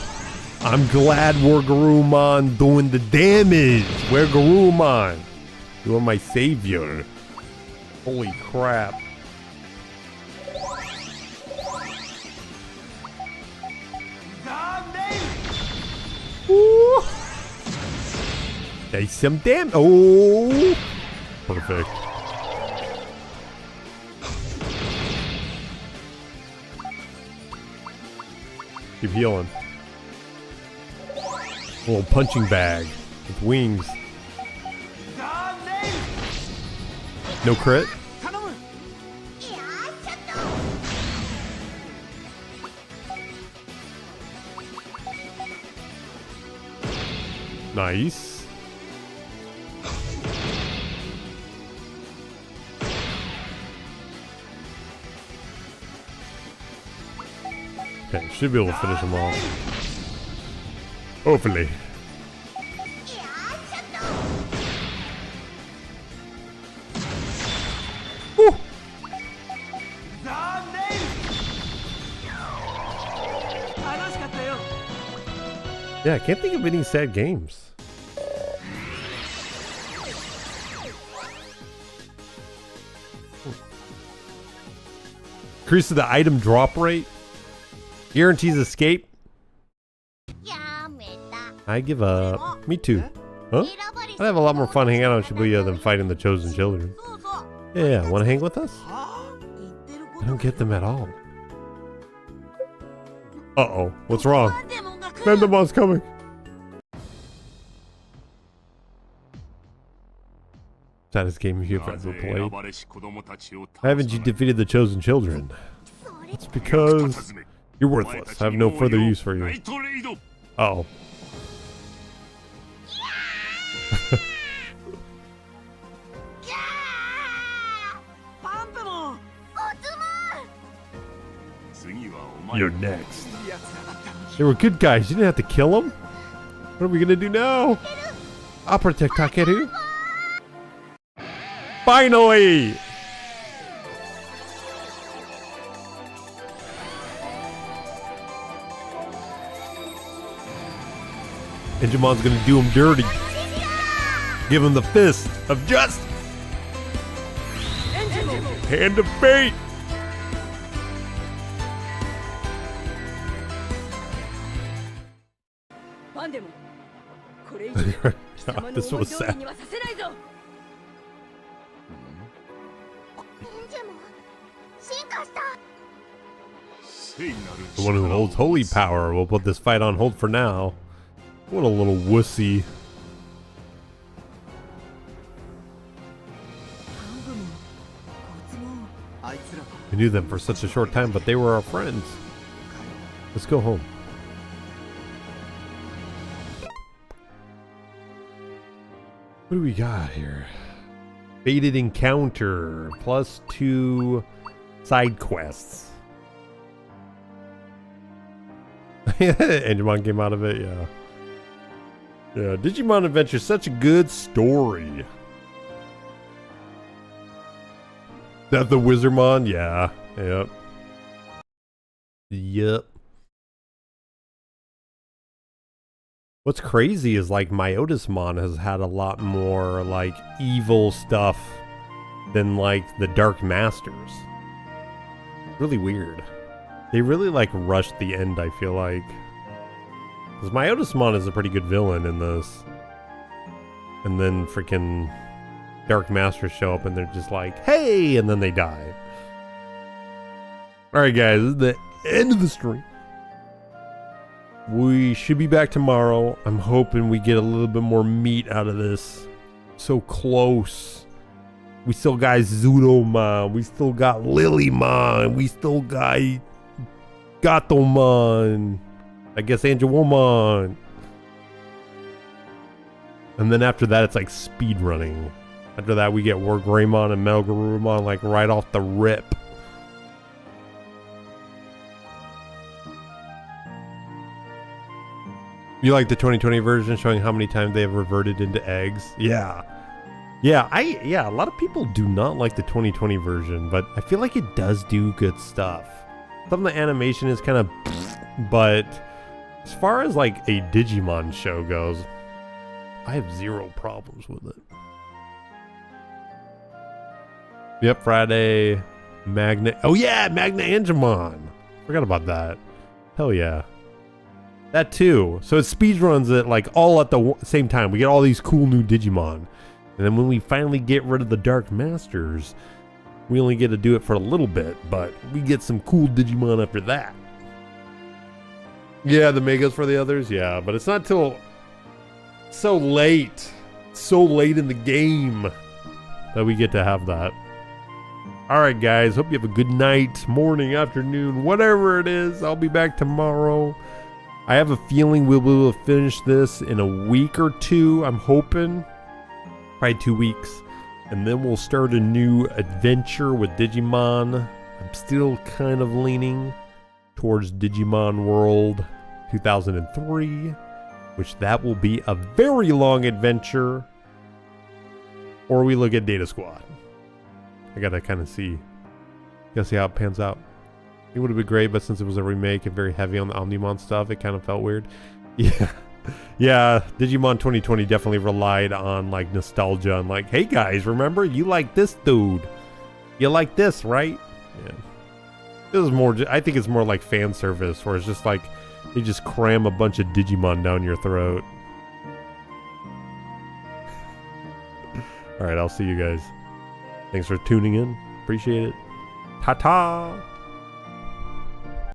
Speaker 1: I'm glad we're Garurumon doing the damage. We're Garurumon. You are my savior. Holy crap. Ooh. Take some damage. Oh, perfect. Keep healing. A little punching bag with wings. No crit. Nice. Okay, should be able to finish him off. Hopefully. Woo. Yeah, I can't think of any sad games. Increases the item drop rate. Guarantees escape. I give up. Me too. Huh? I'd have a lot more fun hanging out with Shibuya than fighting the chosen children. Yeah, want to hang with us? I don't get them at all. Uh-oh. What's wrong? Vandamon's coming. Saddest game you've ever played. Haven't you defeated the chosen children? It's because you're worthless. I have no further use for you. Uh-oh. You're next. They were good guys. You didn't have to kill them. What are we gonna do now? I'll protect Takeru. Finally! Digimon's gonna do him dirty. Give him the fist of justice. Hand of fate. This was sad. The one who holds holy power will put this fight on hold for now. What a little wussy. We knew them for such a short time, but they were our friends. Let's go home. What do we got here? Fated encounter +2 side quests. Digimon came out of it, yeah. Yeah, Digimon Adventure, such a good story. That the Wizardmon? Yeah. Yep. Yep. What's crazy is like Myotismon has had a lot more like evil stuff than like the Dark Masters. Really weird. They really like rushed the end, I feel like. Because Myotismon is a pretty good villain in this. And then freaking Dark Masters show up and they're just like, hey! And then they die. Alright guys, this is the end of the stream. We should be back tomorrow. I'm hoping we get a little bit more meat out of this. So close. We still got Zudomon. We still got Lilymon. We still got Gatomon. I guess Angelomon. And then after that, it's like speed running. After that, we get Wargreymon and Melgarurumon like right off the rip. You like the 2020 version showing how many times they have reverted into eggs? Yeah. Yeah, a lot of people do not like the 2020 version, but I feel like it does do good stuff. Some of the animation is kind of but as far as like a Digimon show goes, I have zero problems with it. Yep, Friday, Magna. Oh yeah, Magna Angemon. Forgot about that. Hell yeah. That too. So it speedruns it like all at the same time. We get all these cool new Digimon. And then when we finally get rid of the Dark Masters, we only get to do it for a little bit, but we get some cool Digimon after that. Yeah, the Megas for the others, yeah, but it's not till so late in the game that we get to have that. Alright guys, hope you have a good night, morning, afternoon, whatever it is. I'll be back tomorrow. I have a feeling we'll be able to finish this in a week or two, I'm hoping. Probably 2 weeks. And then we'll start a new adventure with Digimon. I'm still kind of leaning towards Digimon World 2003, which that will be a very long adventure. Or we look at Data Squad. I gotta kind of see. Gotta see how it pans out. It would have been great, but since it was a remake and very heavy on the Omnimon stuff, it kind of felt weird. Yeah. Yeah, Digimon 2020 definitely relied on like nostalgia and like, hey guys, remember you like this dude? You like this, right? Yeah. This is more, I think it's more like fan service, where it's just like they just cram a bunch of Digimon down your throat. Alright, I'll see you guys. Thanks for tuning in. Appreciate it. Ta-ta!